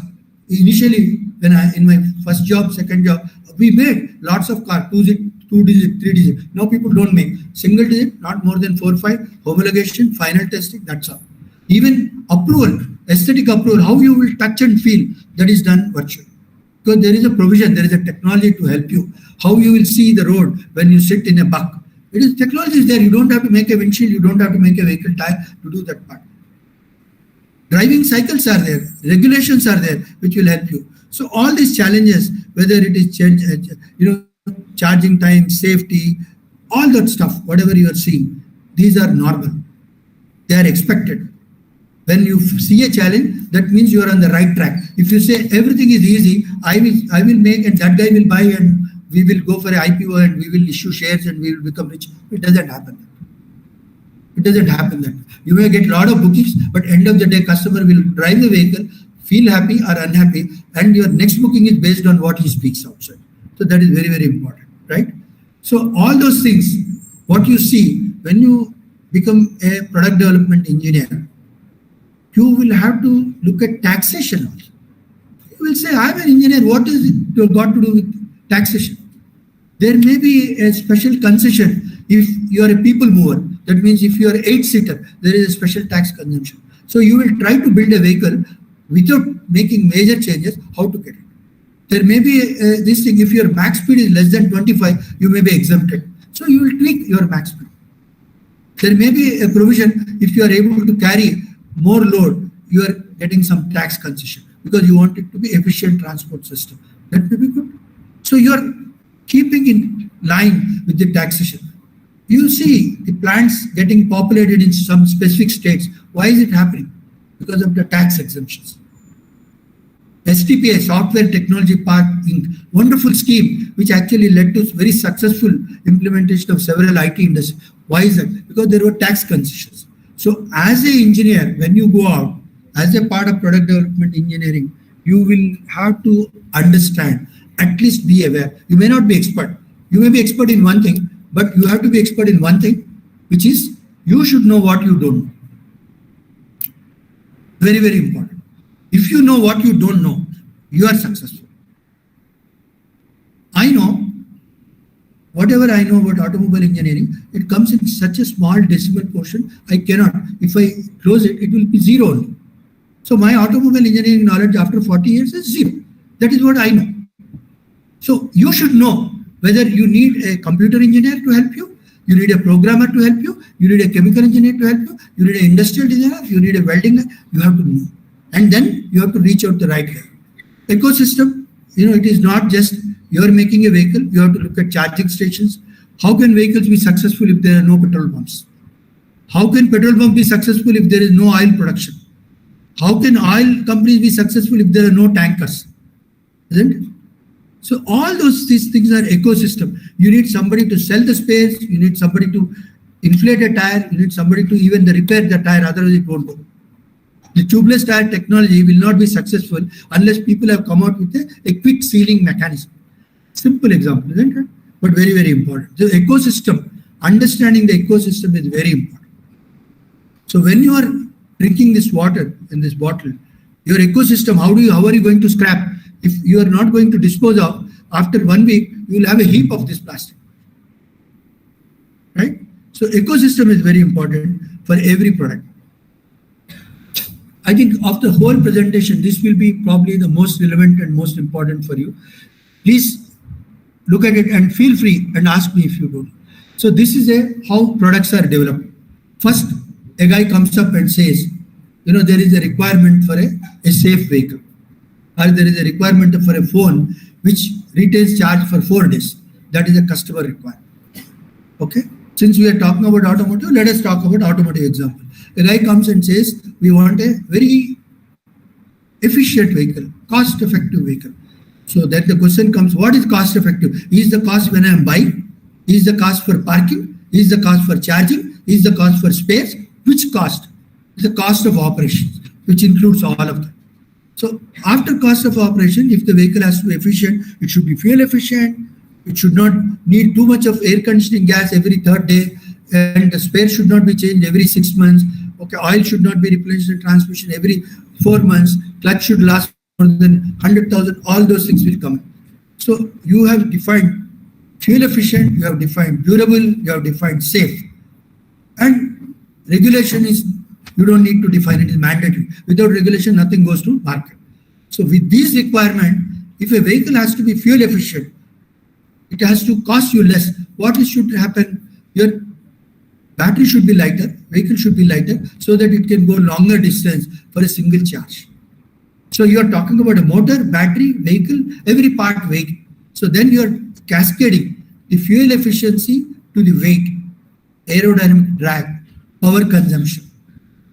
Initially, when in my first job, second job, we made lots of cars, 2-digit, 3-digit. Now people don't make single digit, not more than 4 or 5, homologation, final testing, that's all. Even approval, aesthetic approval, how you will touch and feel, that is done virtually. Because there is a provision, there is a technology to help you. How you will see the road when you sit in a buck. It is technology is there. You don't have to make a windshield, you don't have to make a vehicle tire to do that part. Driving cycles are there, regulations are there, which will help you. So all these challenges, whether it is charging time, safety, all that stuff, whatever you are seeing, these are normal. They are expected. When you see a challenge, that means you are on the right track. If you say everything is easy, I will make and that guy will buy and we will go for an IPO and we will issue shares and we will become rich. It doesn't happen. It doesn't happen that. You may get a lot of bookings, but end of the day, customer will drive the vehicle, feel happy or unhappy, and your next booking is based on what he speaks outside. So that is very, very important, right? So all those things, what you see when you become a product development engineer, you will have to look at taxation also. You will say, I'm an engineer, what is it got to do with taxation? There may be a special concession if you are a people mover. That means if you are 8-seater, there is a special tax consumption. So you will try to build a vehicle without making major changes, how to get it. There may be this thing, if your max speed is less than 25, you may be exempted. So you will tweak your max speed. There may be a provision, if you are able to carry more load, you are getting some tax concession because you want it to be efficient transport system. That may be good. So you are keeping in line with the taxation. You see the plants getting populated in some specific states. Why is it happening? Because of the tax exemptions. STPA, Software Technology Park Inc., wonderful scheme, which actually led to very successful implementation of several IT industries. Why is that? Because there were tax concessions. So as an engineer, when you go out, as a part of product development engineering, you will have to understand, at least be aware. You may not be expert. You may be expert in one thing, but you have to be expert in one thing, which is you should know what you don't know. Very, very important. If you know what you don't know, you are successful. I know, whatever I know about automobile engineering, it comes in such a small decimal portion, I cannot. If I close it, it will be zero only. So my automobile engineering knowledge after 40 years is zero. That is what I know. So you should know whether you need a computer engineer to help you, you need a programmer to help you, you need a chemical engineer to help you, you need an industrial designer, you need a welding, you have to know. And then you have to reach out the right way. Ecosystem, it is not just you're making a vehicle, you have to look at charging stations. How can vehicles be successful if there are no petrol pumps? How can petrol pump be successful if there is no oil production? How can oil companies be successful if there are no tankers? Isn't it? So all these things are ecosystem. You need somebody to sell the spares, you need somebody to inflate a tire, you need somebody to even repair the tire, otherwise it won't go. The tubeless tire technology will not be successful unless people have come out with a quick sealing mechanism. Simple example, isn't it? But very, very important. The ecosystem, understanding the ecosystem is very important. So when you are drinking this water in this bottle, your ecosystem, how are you going to scrap? If you are not going to dispose of, after 1 week, you will have a heap of this plastic. Right? So ecosystem is very important for every product. I think of the whole presentation, this will be probably the most relevant and most important for you. Please look at it and feel free and ask me if you don't. So this is how products are developed. First, a guy comes up and says, there is a requirement for a safe vehicle, or there is a requirement for a phone which retains charge for 4 days. That is a customer requirement. Okay. Since we are talking about automotive, let us talk about automotive example. A guy comes and says, we want a very efficient vehicle, cost-effective vehicle. So that the question comes, what is cost-effective? Is the cost when I am buying? Is the cost for parking? Is the cost for charging? Is the cost for space? Which cost? The cost of operations, which includes all of them. So after cost of operation, if the vehicle has to be efficient, it should be fuel efficient. It should not need too much of air conditioning gas every third day, and the spare should not be changed every 6 months. Okay, oil should not be replenished in transmission every 4 months. Clutch should last more than 100,000. All those things will come. So you have defined fuel efficient, you have defined durable, you have defined safe. And regulation is, you don't need to define it, is mandatory. Without regulation, nothing goes to market. So with these requirements, if a vehicle has to be fuel efficient, it has to cost you less. What should happen? Your battery should be lighter, vehicle should be lighter, so that it can go longer distance for a single charge. So you are talking about a motor, battery, vehicle, every part weight. So then you are cascading the fuel efficiency to the weight, aerodynamic drag, power consumption.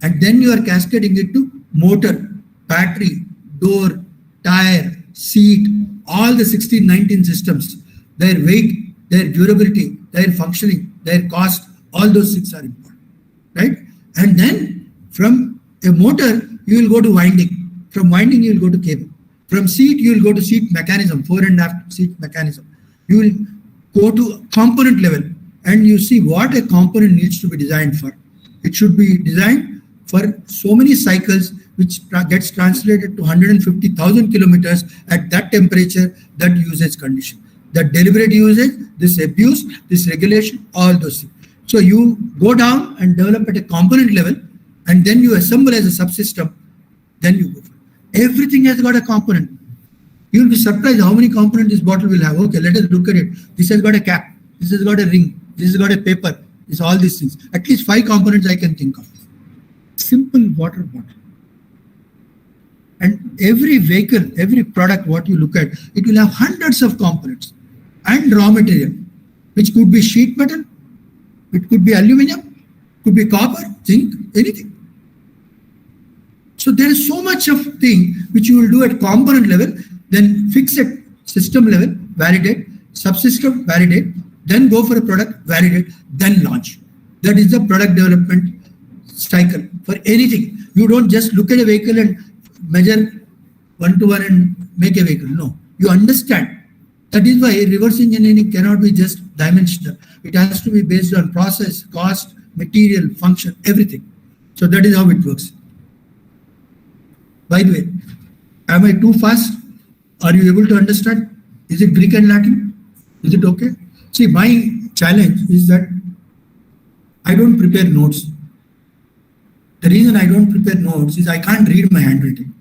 And then you are cascading it to motor, battery, door, tire, seat, all the 16, 19 systems, their weight, their durability, their functioning, their cost, all those things are important, right? And then from a motor, you will go to winding. From winding, you will go to cable. From seat, you will go to seat mechanism, 4.5 seat mechanism. You will go to component level and you see what a component needs to be designed for. It should be designed for so many cycles, which gets translated to 150,000 kilometers at that temperature, that usage condition. That deliberate usage, this abuse, this regulation, all those things. So you go down and develop at a component level, and then you assemble as a subsystem, then you go for it. Everything has got a component. You will be surprised how many components this bottle will have. Okay, let us look at it. This has got a cap. This has got a ring. This has got a paper. This, all these things. At least 5 components I can think of. Simple water bottle. And every vehicle, every product, what you look at, it will have hundreds of components and raw material, which could be sheet metal, it could be aluminum, could be copper, zinc, anything. So there is so much of thing which you will do at component level, then fix at system level, validate, subsystem, validate, then go for a product, validate, then launch. That is the product development cycle for anything. You don't just look at a vehicle and measure 1 to 1 and make a vehicle. No, you understand. That is why reverse engineering cannot be just dimensional. It has to be based on process, cost, material, function, everything. So that is how it works. By the way, am I too fast? Are you able to understand? Is it Greek and Latin? Is it okay? See, my challenge is that I don't prepare notes. The reason I don't prepare notes is I can't read my handwriting.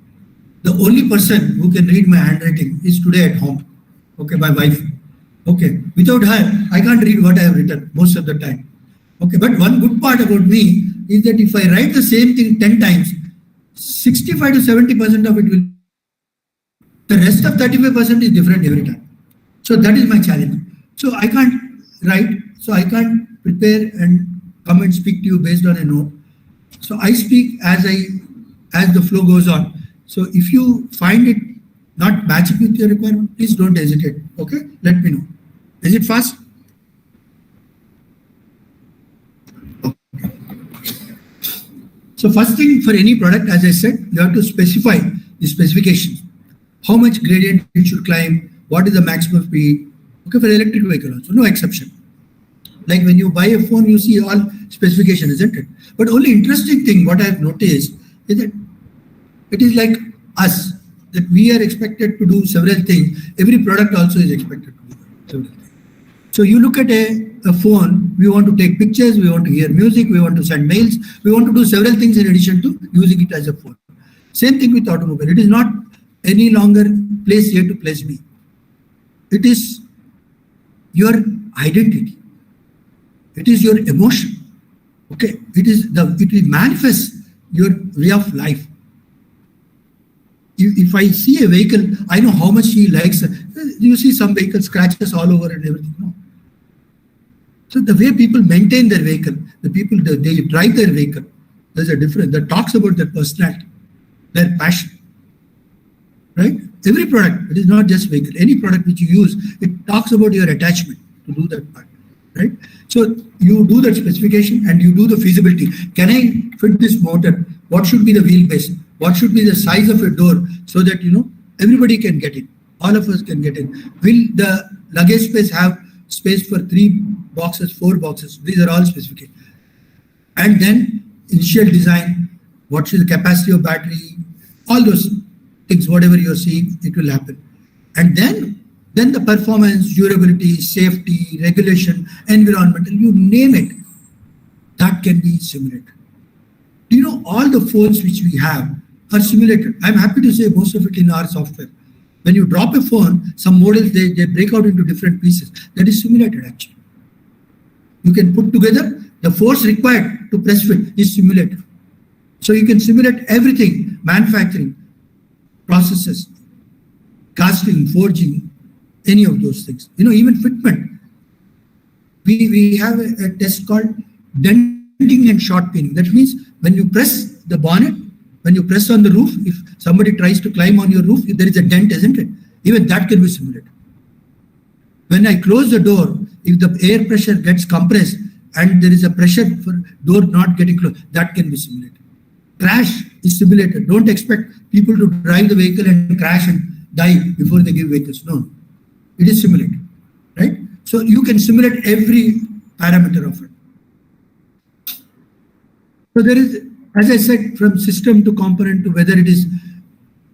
The only person who can read my handwriting is today at home. Okay, my wife. Okay, without her, I can't read what I have written most of the time. Okay, but one good part about me is that if I write the same thing 10 times, 65 to 70% of it will, the rest of 35% is different every time. So that is my challenge. So I can't write, so I can't prepare and come and speak to you based on a note. So I speak as the flow goes on. So if you find it not matching with your requirement, please don't hesitate. Okay, let me know. Is it fast? Okay. So first thing for any product, as I said, you have to specify the specifications. How much gradient it should climb, what is the maximum speed. Okay, for electric vehicle also, no exception. Like when you buy a phone, you see all specification, isn't it? But only interesting thing, what I have noticed is that it is like us, that we are expected to do several things. Every product also is expected to do several things. So you look at a phone, we want to take pictures, we want to hear music, we want to send mails, we want to do several things in addition to using it as a phone. Same thing with automobile. It is not any longer place A to place B. It is your identity. It is your emotion. Okay, it will manifest your way of life. If I see a vehicle, I know how much he likes. You see some vehicles scratches all over and everything. No. So the way people maintain their vehicle, the people they drive their vehicle, there's a difference that talks about their personality, their passion. Right? Every product, it is not just vehicle. Any product which you use, it talks about your attachment to do that part. Right? So you do that specification and you do the feasibility. Can I fit this motor? What should be the wheelbase? What should be the size of a door so that, everybody can get in. All of us can get in. Will the luggage space have space for 3 boxes, 4 boxes? These are all specifications. And then initial design, what is the capacity of battery, all those things, whatever you're seeing, it will happen. And then the performance, durability, safety, regulation, environmental, you name it, that can be simulated. All the phones which we have are simulated. I'm happy to say most of it in our software. When you drop a phone, some models, they break out into different pieces. That is simulated actually. You can put together, the force required to press fit is simulated. So you can simulate everything, manufacturing, processes, casting, forging, any of those things. Even fitment. We have a test called denting and short pinning. That means when you press the bonnet, when you press on the roof, if somebody tries to climb on your roof, there is a dent, isn't it? Even that can be simulated. When I close the door, if the air pressure gets compressed and there is a pressure for door not getting closed, that can be simulated. Crash is simulated. Don't expect people to drive the vehicle and crash and die before they give vehicles. No, it is simulated, right? So you can simulate every parameter of it. So there is, as I said, from system to component to whether it is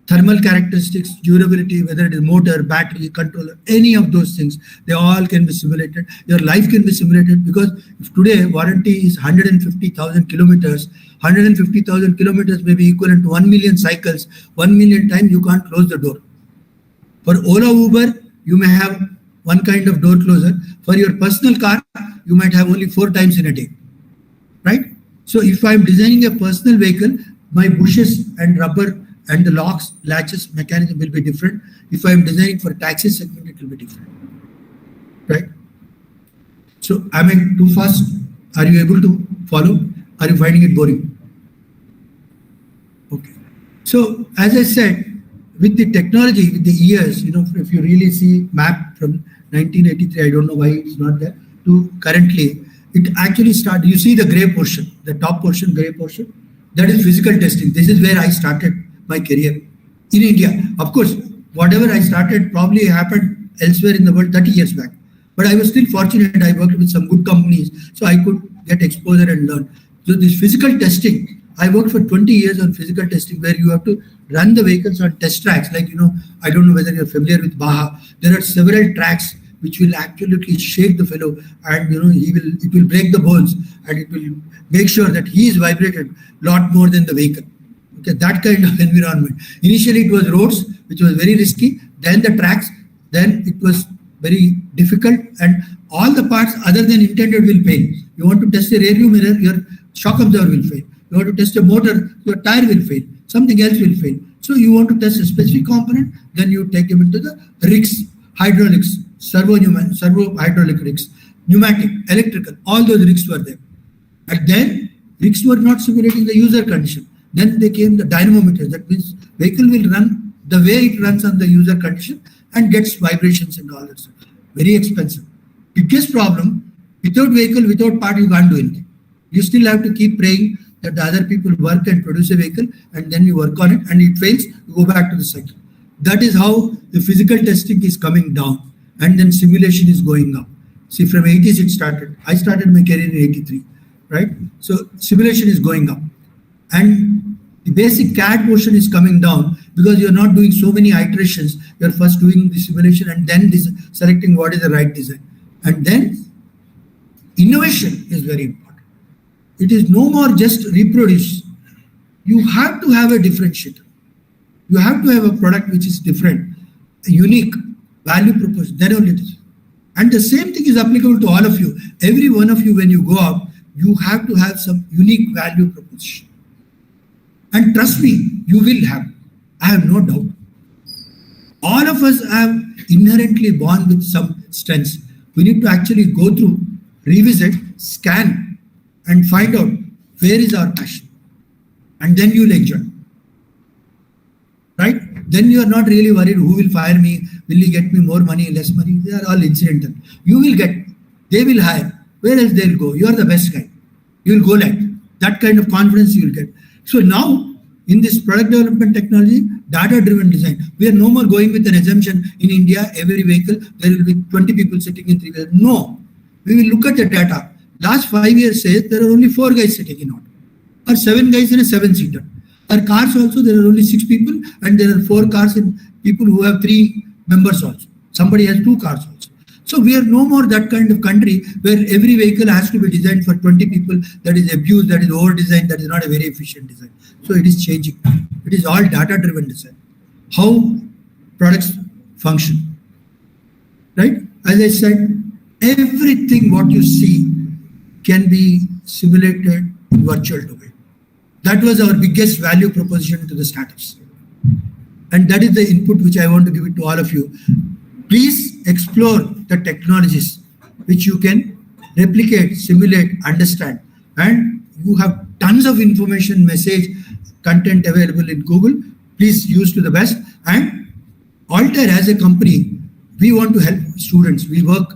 thermal characteristics, durability, whether it is motor, battery, controller, any of those things, they all can be simulated. Your life can be simulated because if today warranty is 150,000 kilometers, 150,000 kilometers may be equivalent to 1 million cycles. 1 million times you can't close the door. For Ola, Uber, you may have one kind of door closer. For your personal car, you might have only 4 times in a day, right? So if I'm designing a personal vehicle, my bushes and rubber and the locks, latches, mechanism will be different. If I'm designing for taxi segment, it will be different, right? So am I too fast? Are you able to follow? Are you finding it boring? Okay. So as I said, with the technology, with the years, if you really see map from 1983, I don't know why it's not there, to currently, it actually started, you see the gray portion, the top portion, gray portion, that is physical testing. This is where I started my career in India. Of course, whatever I started probably happened elsewhere in the world 30 years back. But I was still fortunate. I worked with some good companies, so I could get exposure and learn. So this physical testing, I worked for 20 years on physical testing where you have to run the vehicles on test tracks. Like, I don't know whether you're familiar with Baja. There are several tracks which will absolutely shake the fellow, and it will break the bones, and it will make sure that he is vibrated a lot more than the vehicle. Okay, that kind of environment. Initially it was roads, which was very risky, then the tracks, then it was very difficult, and all the parts other than intended will fail. You want to test a rear view mirror, your shock absorber will fail. You want to test a motor, your tire will fail. Something else will fail. So you want to test a specific component, then you take them into the rigs, hydraulics, servo hydraulic rigs, pneumatic, electrical, all those rigs were there. And then rigs were not simulating the user condition. Then they came the dynamometers. That means vehicle will run the way it runs on the user condition and gets vibrations and all that stuff. Very expensive. Biggest problem, without vehicle, without part, you can't do anything. You still have to keep praying that the other people work and produce a vehicle, and then you work on it, and it fails, you go back to the cycle. That is how the physical testing is coming down, and then simulation is going up. See, from 80s it started. I started my career in 83, right? So simulation is going up. And the basic CAD portion is coming down because you're not doing so many iterations. You're first doing the simulation and then selecting what is the right design. And then innovation is very important. It is no more just reproduce. You have to have a differentiator. You have to have a product which is different, a unique value proposition. Then only it is. And the same thing is applicable to all of you. Every one of you, when you go out, you have to have some unique value proposition. And trust me, you will have. I have no doubt. All of us are inherently born with some strengths. We need to actually go through, revisit, scan, and find out where is our passion. And then you'll enjoy. Right? Then you are not really worried who will fire me, will he get me more money, less money. They are all incidental. You will get, they will hire. Where else they'll go? You are the best guy. You will go like that kind of confidence you will get. So now in this product development technology, data-driven design. We are no more going with an assumption in India, every vehicle, there will be 20 people sitting in 3 wheelers. No, we will look at the data. Last 5 years says there are only 4 guys sitting in auto, or 7 guys in a 7-seater. Our cars also, there are only 6 people, and there are 4 cars in people who have 3 members also. Somebody has 2 cars also. So we are no more that kind of country where every vehicle has to be designed for 20 people. That is abused, that is over-designed, that is not a very efficient design. So it is changing. It is all data-driven design. How products function, right? As I said, everything what you see can be simulated in virtual domain. That was our biggest value proposition to the startups. And that is the input which I want to give it to all of you. Please explore the technologies which you can replicate, simulate, understand. And you have tons of information, message, content available in Google. Please use to the best. And ALTAIR as a company, we want to help students. We work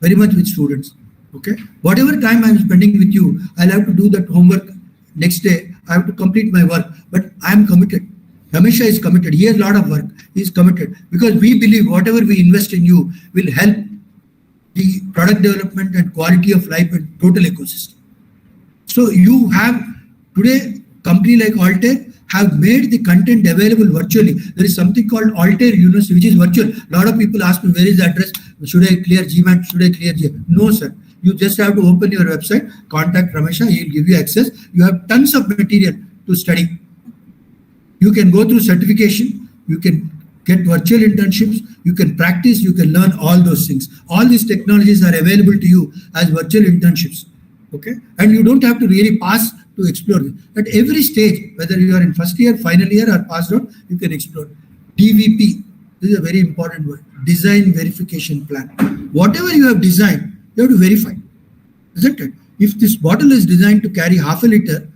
very much with students. Okay. Whatever time I'm spending with you, I'll have to do that homework next day. I have to complete my work, but I am committed. Ramesha is committed. He has a lot of work. He is committed because we believe whatever we invest in you will help the product development and quality of life and total ecosystem. So you have today, company like ALTAIR have made the content available virtually. There is something called ALTAIR University, which is virtual. A lot of people ask me, where is the address? Should I clear GMAT? Should I clear GMAT? No, sir. You just have to open your website, contact Ramesha, he will give you access. You have tons of material to study. You can go through certification, you can get virtual internships, you can practice, you can learn all those things. All these technologies are available to you as virtual internships. Okay, and you don't have to really pass to explore it. At every stage, whether you are in first year, final year, or passed out, you can explore. DVP, this is a very important word, design verification plan. Whatever you have designed, you have to verify, isn't it? If this bottle is designed to carry half a liter,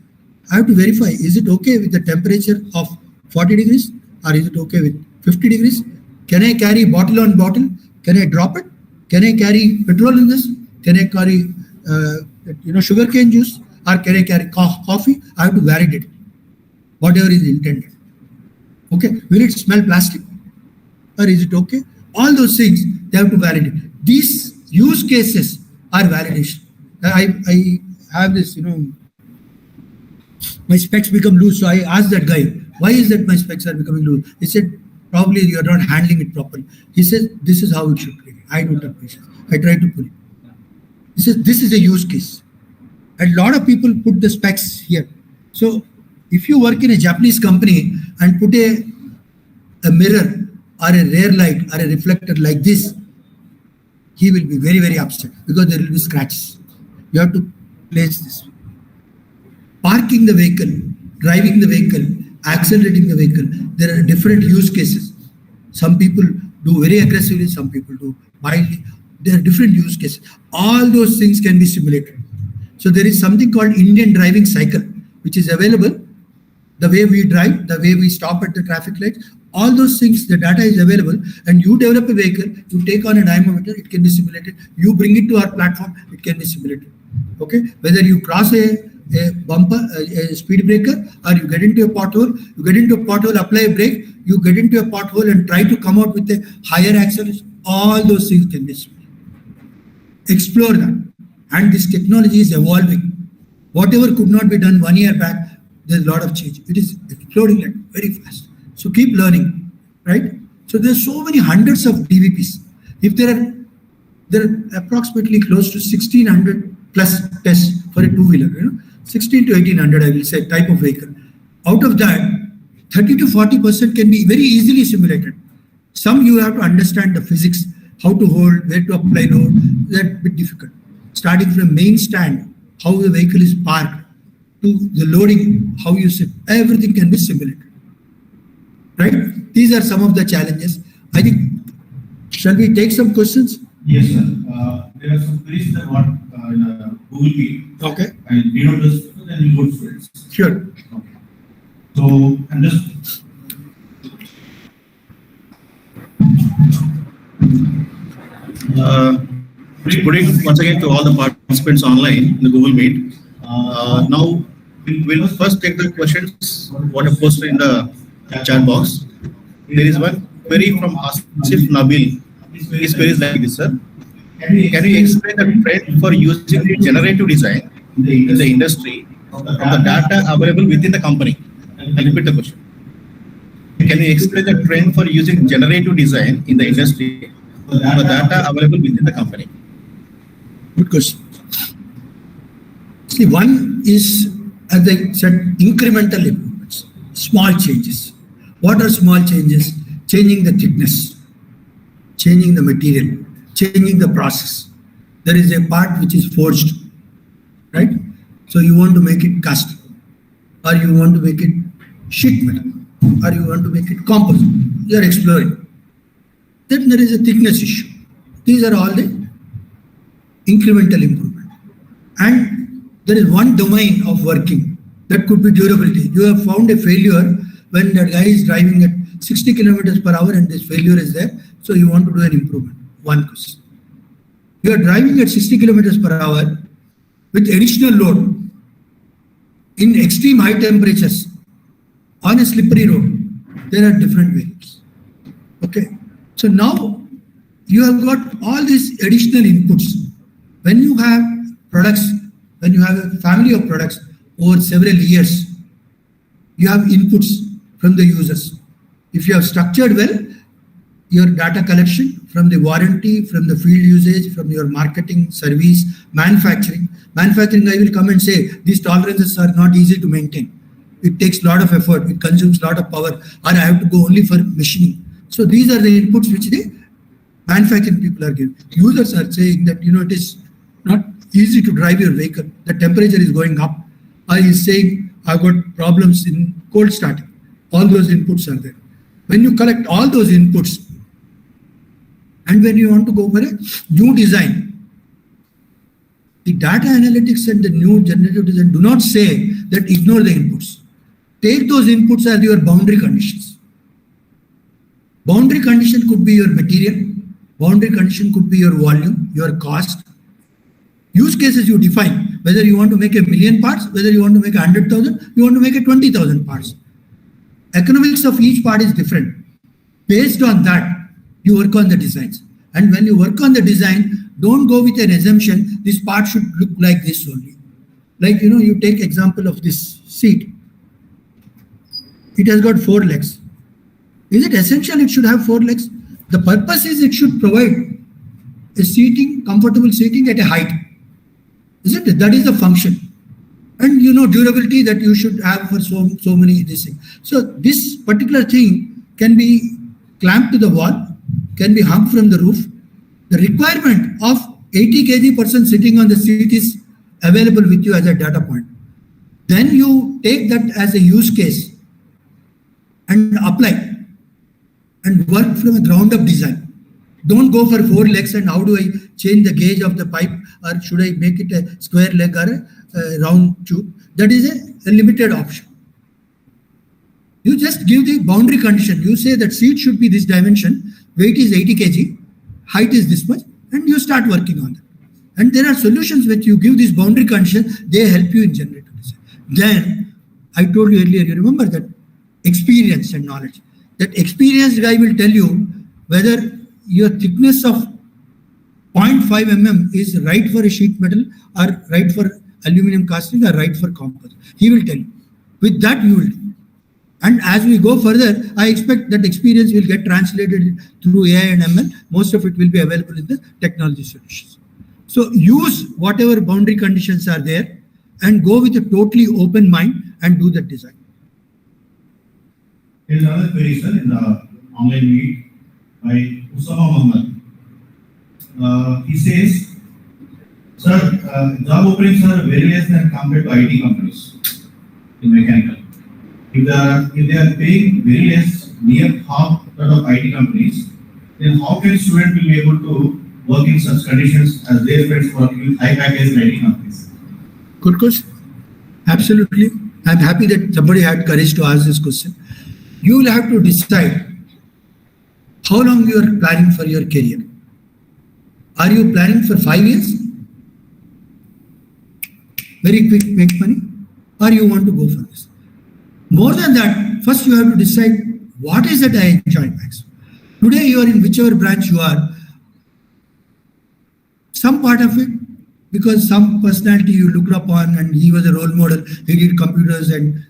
I have to verify, is it okay with the temperature of 40 degrees or is it okay with 50 degrees? Can I carry bottle on bottle? Can I drop it? Can I carry petrol in this? Can I carry sugarcane juice or can I carry coffee? I have to validate whatever is intended. Okay, will it smell plastic or is it okay? All those things they have to validate. These use cases are validation. I have this, my specs become loose. So I asked that guy, why is that my specs are becoming loose? He said, probably you are not handling it properly. He says, this is how it should be. I don't have patience. I try to pull it. He says, this is a use case. And a lot of people put the specs here. So if you work in a Japanese company and put a mirror or a rear light or a reflector like this, he will be very, very upset because there will be scratches. You have to place this. Parking the vehicle, driving the vehicle, accelerating the vehicle, there are different use cases. Some people do very aggressively, some people do mildly. There are different use cases. All those things can be simulated. So there is something called Indian driving cycle, which is available. The way we drive, the way we stop at the traffic lights, all those things, the data is available, and you develop a vehicle, you take on a dynamometer, it can be simulated. You bring it to our platform, it can be simulated. Okay, whether you cross a bumper, a speed breaker, or you get into a pothole, apply a brake, you get into a pothole and try to come out with a higher acceleration. All those things can be simulated. Explore that. And this technology is evolving. Whatever could not be done 1 year back, there's a lot of change. It is exploding like very fast. So keep learning, right? So there's so many hundreds of DVPs. If there are approximately close to 1600 plus tests for a two-wheeler, 16 to 1800, I will say, type of vehicle. Out of that, 30 to 40% can be very easily simulated. Some you have to understand the physics, how to hold, where to apply load. That's a bit difficult. Starting from main stand, how the vehicle is parked, to the loading, how you sit, everything can be simulated. Right? These are some of the challenges. I think, shall we take some questions? Yes, sir. There are some queries that what in Google Meet. Okay. And you know this, then you go to students. Sure. Okay. So, and just good evening once again to all the participants online in the Google Meet. Now, We'll first take the questions what are posted in the chat box. There is one query from Asif Nabil. His query is like this, sir. Can you explain the trend for using generative design in the industry from the data available within the company? I'll repeat the question. Can you explain the trend for using generative design in the industry from the data available within the company? Good question. See, one is, as I said, incremental improvements, small changes. What are small changes? Changing the thickness, changing the material, changing the process. There is a part which is forged, right? So you want to make it cast, or you want to make it sheet metal, or you want to make it composite. You are exploring. Then there is a thickness issue. These are all the incremental improvement. And there is one domain of working that could be durability. You have found a failure when that guy is driving at 60 kilometers per hour and this failure is there. So you want to do an improvement. One question. You are driving at 60 kilometers per hour with additional load in extreme high temperatures on a slippery road. There are different variants. Okay. So now you have got all these additional inputs. When you have products, when you have a family of products over several years, you have inputs from the users. If you have structured well, your data collection from the warranty, from the field usage, from your marketing, service, manufacturing. Manufacturing guy will come and say, these tolerances are not easy to maintain. It takes a lot of effort, it consumes a lot of power, or I have to go only for machining. So these are the inputs which the manufacturing people are giving. Users are saying that, it is not easy to drive your vehicle. The temperature is going up. Or is saying, I've got problems in cold starting. All those inputs are there. When you collect all those inputs, and when you want to go for a new design, the data analytics and the new generative design do not say that ignore the inputs. Take those inputs as your boundary conditions. Boundary condition could be your material. Boundary condition could be your volume, your cost. Use cases you define, whether you want to make 1 million parts, whether you want to make 100,000, you want to make 20,000 parts. Economics of each part is different. Based on that, you work on the designs. And when you work on the design, don't go with an assumption, this part should look like this only. Like, you take example of this seat. It has got 4 legs. Is it essential it should have 4 legs? The purpose is it should provide a seating, comfortable seating at a height. Isn't it? That is the function. And durability that you should have for so many this thing. So this particular thing can be clamped to the wall, can be hung from the roof. The requirement of 80 kg person sitting on the seat is available with you as a data point. Then you take that as a use case and apply and work from a ground up design. Don't go for 4 legs and how do I change the gauge of the pipe, or should I make it a square leg or a round tube? That is a limited option. You just give the boundary condition. You say that seat should be this dimension, weight is 80 kg, height is this much, and you start working on that. And there are solutions which you give this boundary condition, they help you in generative design. Then, I told you earlier, you remember that experience and knowledge. That experienced guy will tell you whether your thickness of 0.5 mm is right for a sheet metal or right for aluminum casting or right for composite. He will tell you. With that you will do. And as we go further, I expect that experience will get translated through AI and ML. Most of it will be available in the technology solutions. So use whatever boundary conditions are there and go with a totally open mind and do the design. There is another query, sir, in the online meet by Usama Muhammad. He says, sir, job openings are very less than compared to IT companies in mechanical. If they are paying very less, near half that of IT companies, then how can students will be able to work in such conditions as their friends working with high packaged IT companies? Good question. Absolutely. I'm happy that somebody had courage to ask this question. You will have to decide how long you are planning for your career. Are you planning for 5 years? Very quick, make money. or you want to go for this. More than that, first you have to decide what is it I enjoy max. Today you are in whichever branch you are, some part of it, because some personality you looked upon and he was a role model, he did computers, and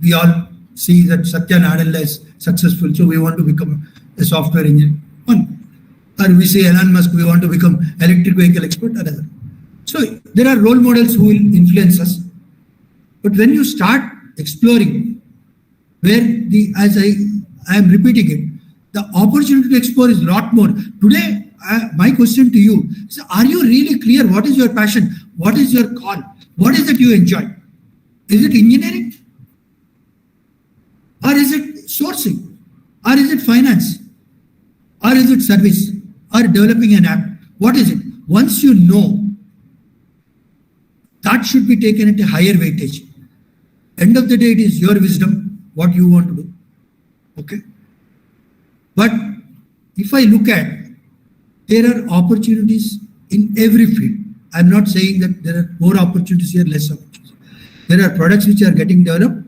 we all see that Satya Nadella is successful, so we want to become a software engineer. One. Or we say Elon Musk, we want to become electric vehicle expert, another. So there are role models who will influence us. But when you start exploring where as I am repeating it, the opportunity to explore is a lot more. Today, my question to you is, are you really clear what is your passion? What is your call? What is it you enjoy? Is it engineering? Or is it sourcing? Or is it finance? Or is it service? Or developing an app? What is it? Once you know, that should be taken at a higher weightage. End of the day, it is your wisdom, what you want to do. Okay? But if I look at, there are opportunities in every field. I'm not saying that there are more opportunities here, less opportunities. There are products which are getting developed.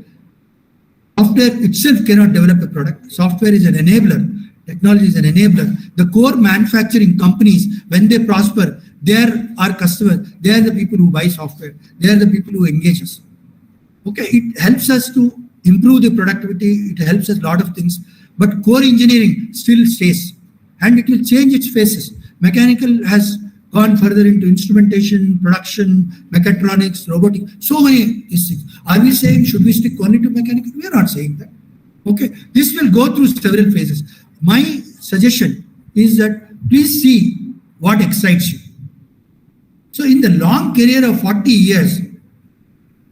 Software itself cannot develop a product. Software is an enabler. Technology is an enabler. The core manufacturing companies, when they prosper, they are our customers. They are the people who buy software. They are the people who engage us. Okay, it helps us to improve the productivity. It helps us a lot of things. But core engineering still stays, and it will change its faces. Mechanical has gone further into instrumentation, production, mechatronics, robotics, so many things. Are we saying should we stick only to mechanical? We are not saying that. Okay, this will go through several phases. My suggestion is that please see what excites you. So in the long career of 40 years,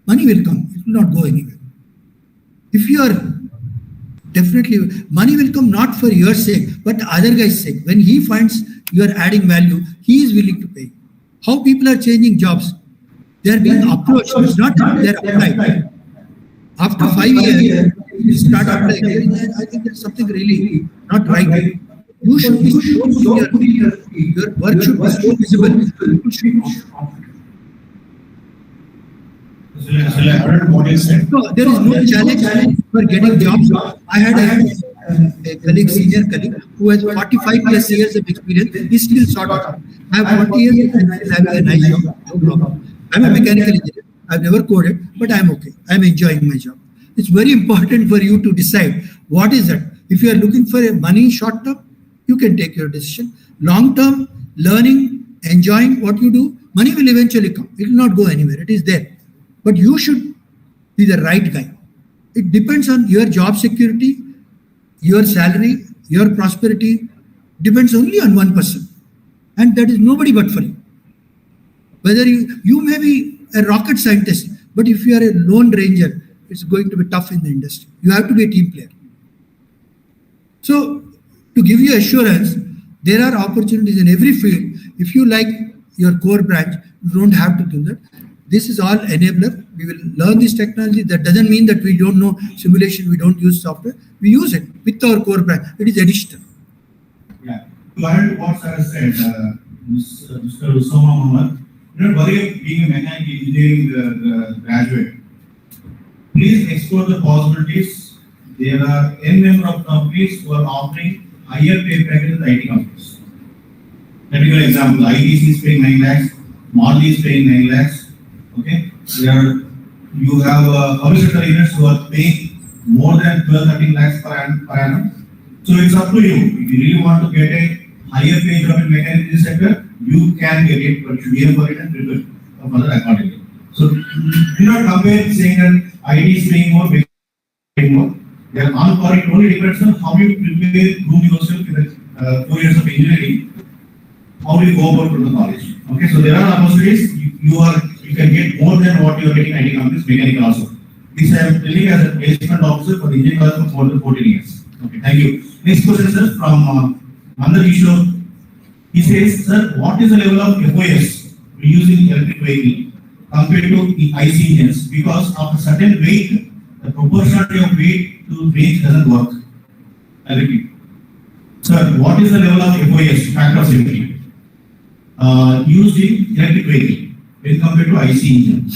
money will come. It will not go anywhere. If you are definitely, money will come not for your sake, but the other guy's sake. When he finds you are adding value, he is willing to pay. How people are changing jobs? They are being approached. It's not that they are applied. After 5 years, you start applying. I think there's something really not right. You should be so clear. Your work should be so visible. So there is no challenge for getting jobs. I had a colleague, senior colleague, who has 45 plus years of experience. He's still sort of. I have 40 years and I have a nice job. No problem. I'm a mechanical engineer. I've never coded, but I'm okay. I'm enjoying my job. It's very important for you to decide what is it. If you are looking for a money short term, you can take your decision. Long term, learning, enjoying what you do, money will eventually come. It will not go anywhere. It is there. But you should be the right guy. It depends on your job security, your salary, your prosperity. Depends only on one person. And that is nobody but for you. Whether you may be a rocket scientist, but if you are a lone ranger, it's going to be tough in the industry. You have to be a team player. So, to give you assurance, there are opportunities in every field. If you like your core branch, you don't have to do that. This is all enabler. We will learn this technology. That doesn't mean that we don't know simulation, we don't use software. We use it with our core branch. It is additional. Yeah. To add to what sir said, Mr. Usama Maheshwar, do not worry of being a mechanical engineering graduate. Please explore the possibilities. There are n number of companies who are offering higher pay packages than IT companies. Let me give an example. IDC is paying 9 lakhs, Marley is paying 9 lakhs. Okay, you have public sector units who are paying more than 12-13 lakhs per annum. So it's up to you. If you really want to get a higher pay job in mechanical sector, you can get it, but you should be able for it and prepare for that accordingly. So do not compare saying that IT is paying more, paying more. They are on par. It only depends on how you prepare, groom yourself in the 4 years of engineering. How do you go about to the college? Okay, so there are opportunities. You can get more than what you are getting IT companies, mechanical also. This I am telling as a placement officer for the engineering college for more than 14 years. Okay, thank you. Next question, sir, from Mandan Kishore. He says, sir, what is the level of FOS using electric vehicle compared to the IC engines? Because of a certain weight, the proportionality of weight to range doesn't work. I repeat. Sir, what is the level of FOS, factor of safety, used in electric vehicle when compared to IC engine?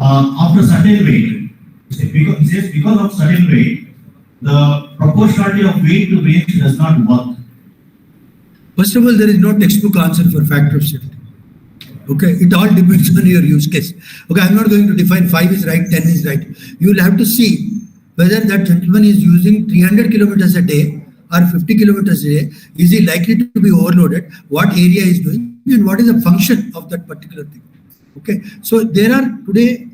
after certain weight, it says because of certain weight, the proportionality of weight to range does not work. First of all, there is no textbook answer for factor of safety. Okay, it all depends on your use case. Okay, I'm not going to define 5 is right, 10 is right. You will have to see whether that gentleman is using 300 kilometers a day or 50 kilometers a day. Is he likely to be overloaded? What area is doing and what is the function of that particular thing? Okay, so there are today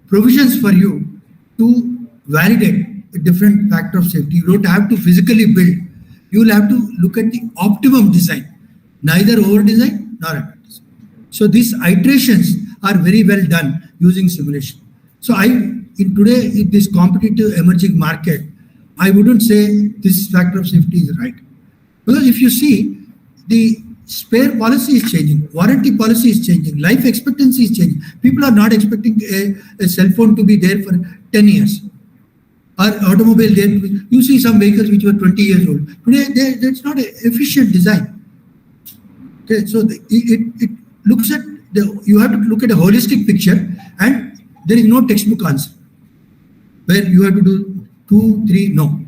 provisions for you to validate a different factor of safety. You don't have to physically build. You will have to look at the optimum design, neither over design nor under design. So these iterations are very well done using simulation. So in this competitive emerging market, I wouldn't say this factor of safety is right. Because if you see, the spare policy is changing, warranty policy is changing, life expectancy is changing. People are not expecting a cell phone to be there for 10 years. Or automobile there. You see some vehicles which were 20 years old. Today, that's not an efficient design. Okay, so it looks at you have to look at a holistic picture, and there is no textbook answer where you have to do 2, 3, no.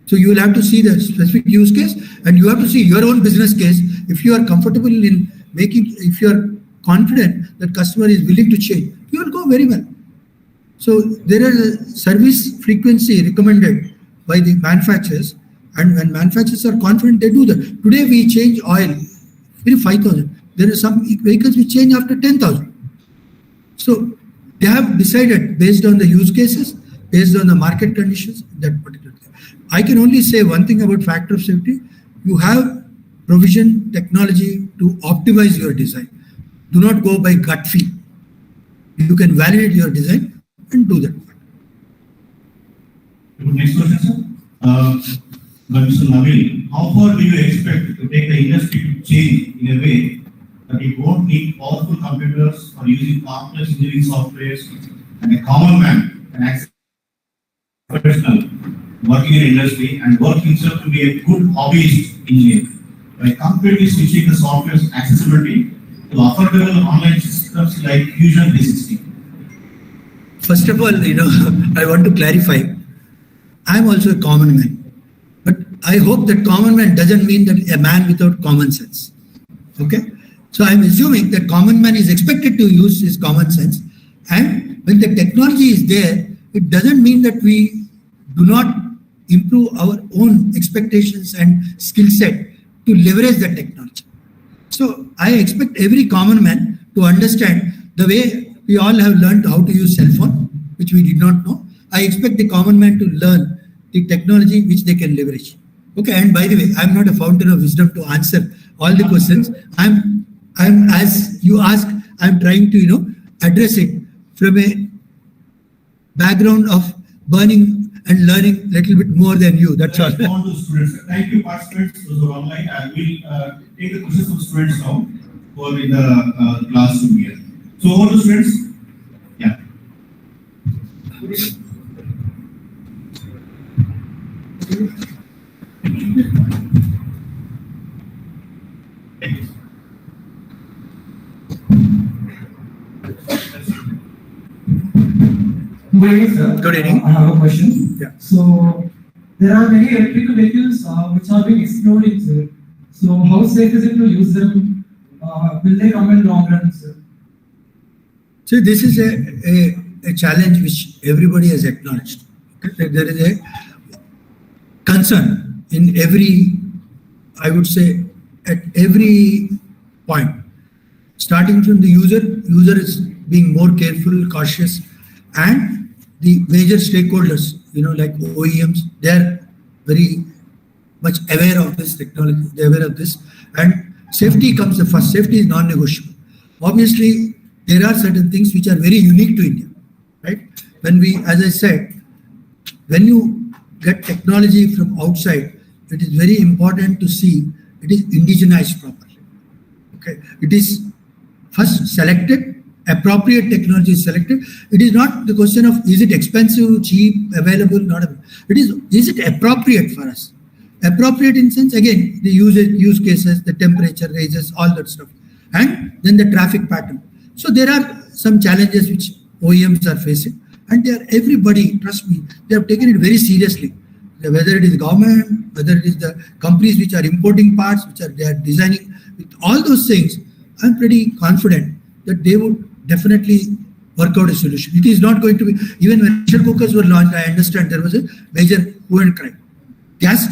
So you will have to see the specific use case, and you have to see your own business case. If you are comfortable in if you are confident that customer is willing to change, you will go very well. So there is a service frequency recommended by the manufacturers, and when manufacturers are confident, they do that. Today we change oil in 5,000. There are some vehicles which change after 10,000. So they have decided based on the use cases, based on the market conditions, that particular thing. I can only say one thing about factor of safety. You have provision technology to optimize your design. Do not go by gut feel. You can validate your design and do that. Next question, sir. Mr. Naveen, how far do you expect to take the industry to change in a way that it won't need powerful computers for using complex engineering softwares, and a common man can access professional working in industry and work himself to be a good hobbyist engineer by completely switching the software's accessibility to affordable online systems like Fusion 360? First of all, I want to clarify. I'm also a common man. But I hope that common man doesn't mean that a man without common sense. Okay? So I'm assuming that common man is expected to use his common sense. And when the technology is there, it doesn't mean that we do not improve our own expectations and skill set to leverage the technology. So I expect every common man to understand the way we all have learned how to use cell phone, which we did not know. I expect the common man to learn the technology which they can leverage. Okay, and by the way, I'm not a fountain of wisdom to answer all the questions. I'm as you ask, I'm trying to address it from a background of burning and learning a little bit more than you. That's all. On to students. Thank you, participants. Those are online. I will take the questions from students now who are in the classroom here. So, over to students. Yeah. Good evening, sir. Good evening. I have a question. Yeah. So there are many electrical vehicles which are being exploding, sir. So how safe is it to use them? Will they come in long run, sir? So this is a challenge which everybody has acknowledged. Okay? There is a concern in every, I would say, at every point. Starting from the user is being more careful, cautious, and the major stakeholders, like OEMs, they are very much aware of this technology, they're aware of this, and safety comes the first. Safety is non-negotiable. Obviously, there are certain things which are very unique to India, right? When we, as I said, when you get technology from outside, it is very important to see it is indigenized properly. Okay, it is first selected. Appropriate technology is selected. It is not the question of is it expensive, cheap, available, not available. It is it appropriate for us? Appropriate in sense, again, the use cases, the temperature ranges, all that stuff. And then the traffic pattern. So there are some challenges which OEMs are facing, and everybody, trust me, they have taken it very seriously. Whether it is government, whether it is the companies which are importing parts, they are designing, with all those things, I'm pretty confident that they would definitely work out a solution. It is not going to be, even when pressure cookers were launched, I understand there was a major hue and cry. Gas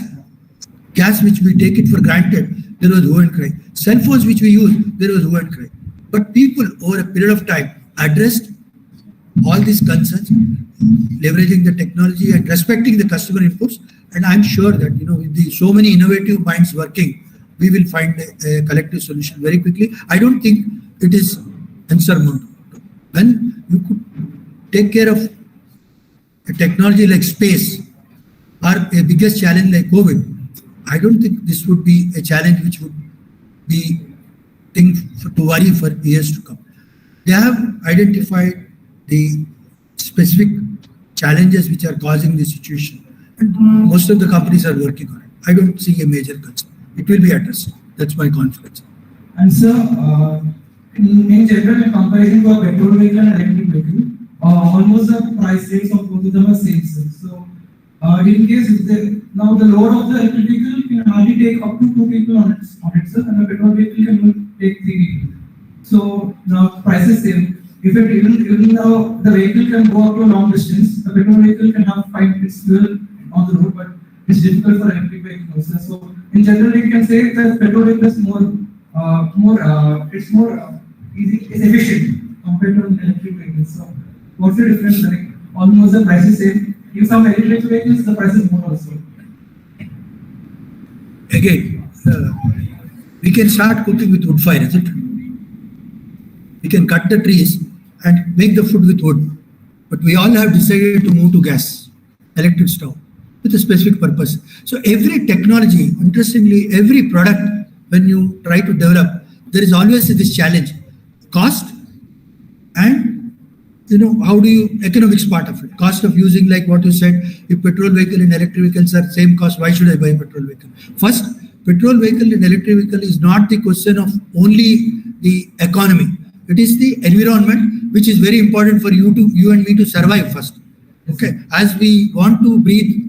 which we take it for granted, there was hue and cry. Cell phones which we use, there was hue and cry. But people over a period of time addressed all these concerns, leveraging the technology and respecting the customer inputs. And I'm sure that, with so many innovative minds working, we will find a collective solution very quickly. I don't think it is insurmountable. When you could take care of a technology like space or a biggest challenge like COVID, I don't think this would be a challenge which would be to worry for years to come. They have identified the specific challenges which are causing this situation, and most of the companies are working on it. I don't see a major concern. It will be addressed. That's my confidence. And sir, in general, in comparison to a petrol vehicle and electric vehicle, almost the price range of both of them are same. So, in case now the load of the electric vehicle can hardly take up to 2 people on it, sir, and the petrol vehicle can take 3 people. So the price is same. If it even though the vehicle can go up to a long distance, the petrol vehicle can have 5 minutes fuel on the road, but it's difficult for electric vehicles. So in general, we can say that petrol vehicle is it's more easy, it's efficient compared to an electric vehicle. So what's the difference? Like almost the price is same. If some electric vehicles, the price is more also. Again, we can start cooking with wood fire, isn't it? We can cut the trees and make the food with wood. But we all have decided to move to gas, electric stove, with a specific purpose. So every technology, interestingly, every product, when you try to develop, there is always this challenge. Cost and how do you, economics part of it, cost of using, like what you said, if petrol vehicle and electric vehicles are same cost, why should I buy a petrol vehicle? First, petrol vehicle and electric vehicle is not the question of only the economy. It is the environment, which is very important for you and me to survive first. Okay, as we want to breathe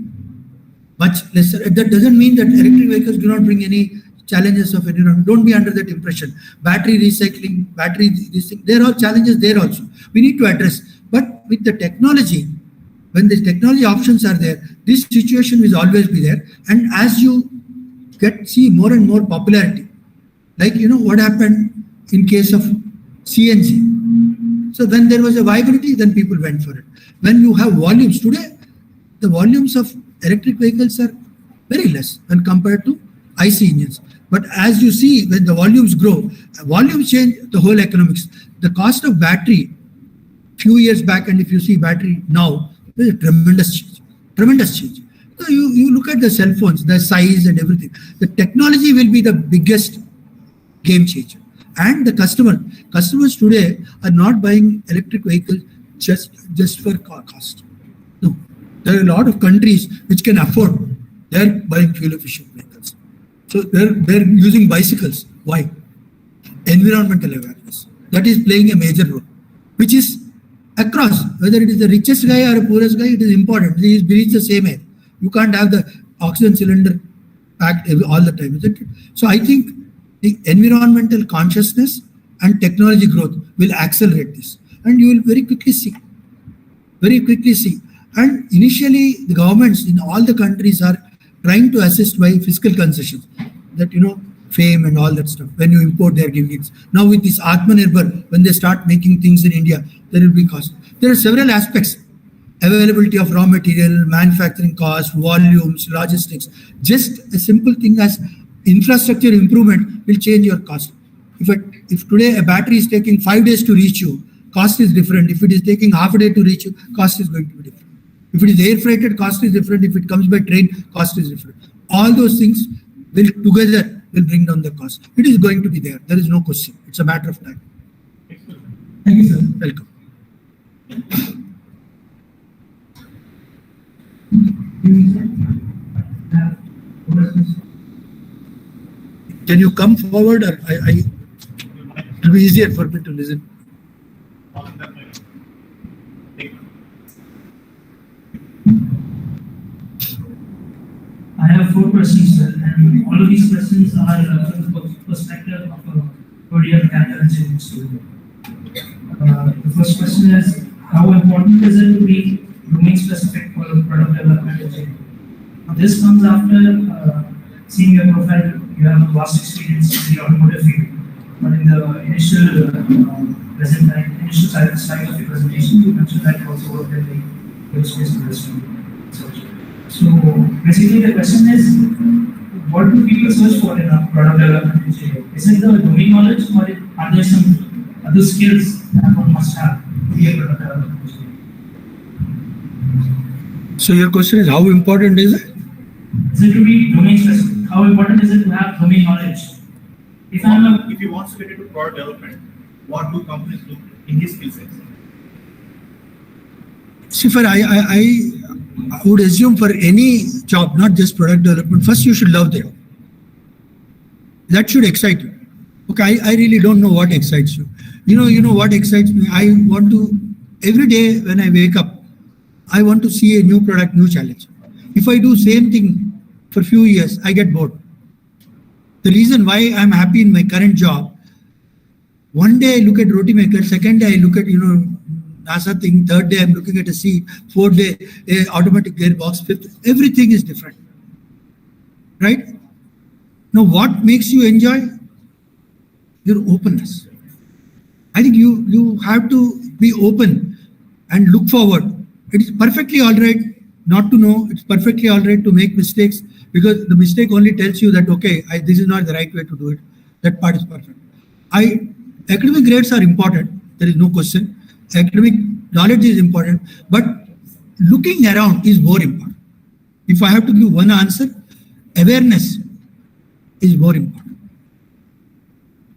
much lesser, that doesn't mean that electric vehicles do not bring any challenges of environment. Don't be under that impression. Battery recycling, there are challenges there also. We need to address. But with the technology, when the technology options are there, this situation will always be there. And as you see more and more popularity, like what happened in case of CNG. So when there was a viability, then people went for it. When you have volumes today, the volumes of electric vehicles are very less when compared to IC engines. But as you see, when the volumes grow, volumes change the whole economics. The cost of battery few years back, and if you see battery now, there's a tremendous change. So you look at the cell phones, the size and everything. The technology will be the biggest game changer. And the customers today are not buying electric vehicles just for cost. No, there are a lot of countries which can afford. They're buying fuel efficient vehicles. So they're using bicycles. Why? Environmental awareness. That is playing a major role, which is across, whether it is the richest guy or a poorest guy, it is important. They breathe the same air. You can't have the oxygen cylinder packed all the time, isn't it? So I think the environmental consciousness and technology growth will accelerate this. And you will very quickly see. And initially, the governments in all the countries are trying to assist by fiscal concessions. That, fame and all that stuff. When you import, they are giving it. Now with this Atmanirbhar, when they start making things in India, there will be cost. There are several aspects. Availability of raw material, manufacturing cost, volumes, logistics. Just a simple thing as infrastructure improvement will change your cost. If today a battery is taking 5 days to reach you, cost is different. If it is taking half a day to reach you, cost is going to be different. If it is air freighted, cost is different. If it comes by train, cost is different. All those things will together bring down the cost. It is going to be there. There is no question. It's a matter of time. Thank you, sir. Welcome. Can you come forward, or it will be easier for me to listen? I have 4 questions, sir, and all of these questions are from the perspective of a third-year mechanical engineering student. The first question is, how important is it to be domain-specific for product development engineering? Now, this comes after seeing your profile. You have a vast experience in the automotive field, but in the initial slide of your presentation, you mentioned that you also worked in the aerospace industry. So basically the question is, what do people search for in a product development engineer? Is it the domain knowledge, or are there some other skills that one must have to be a product development engineer? So your question is, how important is it? Is it to be domain specific? How important is it to have domain knowledge? If you want to get into product development, what do companies look in his skill sets? See, I would assume for any job, not just product development, first you should love the job. That should excite you. Okay, I really don't know what excites you. You know what excites me? I want to, every day when I wake up, I want to see a new product, new challenge. If I do same thing for few years, I get bored. The reason why I'm happy in my current job, one day I look at roti maker, second day I look at, NASA thing, third day I'm looking at a seat, fourth day automatic gearbox, fifth, everything is different. Right? Now what makes you enjoy? Your openness. I think you have to be open and look forward. It is perfectly all right not to know. It's perfectly all right to make mistakes, because the mistake only tells you that, okay, this is not the right way to do it. That part is perfect. Academic grades are important. There is no question. Academic knowledge is important, but looking around is more important. If I have to give one answer, awareness is more important.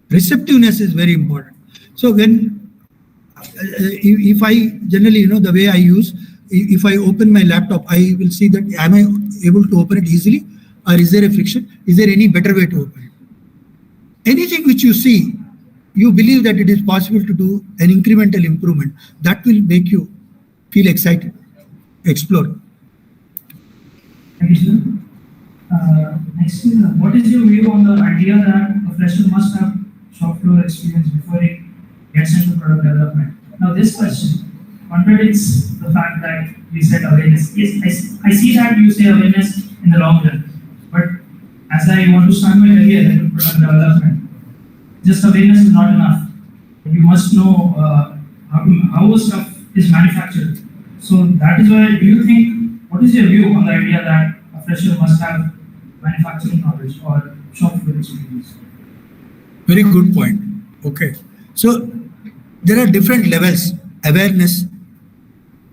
Receptiveness is very important. So if I generally, the way I use, if I open my laptop, I will see that am I able to open it easily, or is there a friction? Is there any better way to open it? Anything which you see, you believe that it is possible to do an incremental improvement, that will make you feel excited, explore. Thank you, sir. Next is, what is your view on the idea that a fresher must have shop floor experience before he gets into product development? Now, this question contradicts the fact that you said awareness. Yes, I see that you say awareness in the long run, but as I want to start my career into product development, just awareness is not enough. You must know how stuff is manufactured. So that is why, do you think, what is your view on the idea that a fresher must have manufacturing knowledge or shop floor experience? Very good point. Okay. So there are different levels: awareness,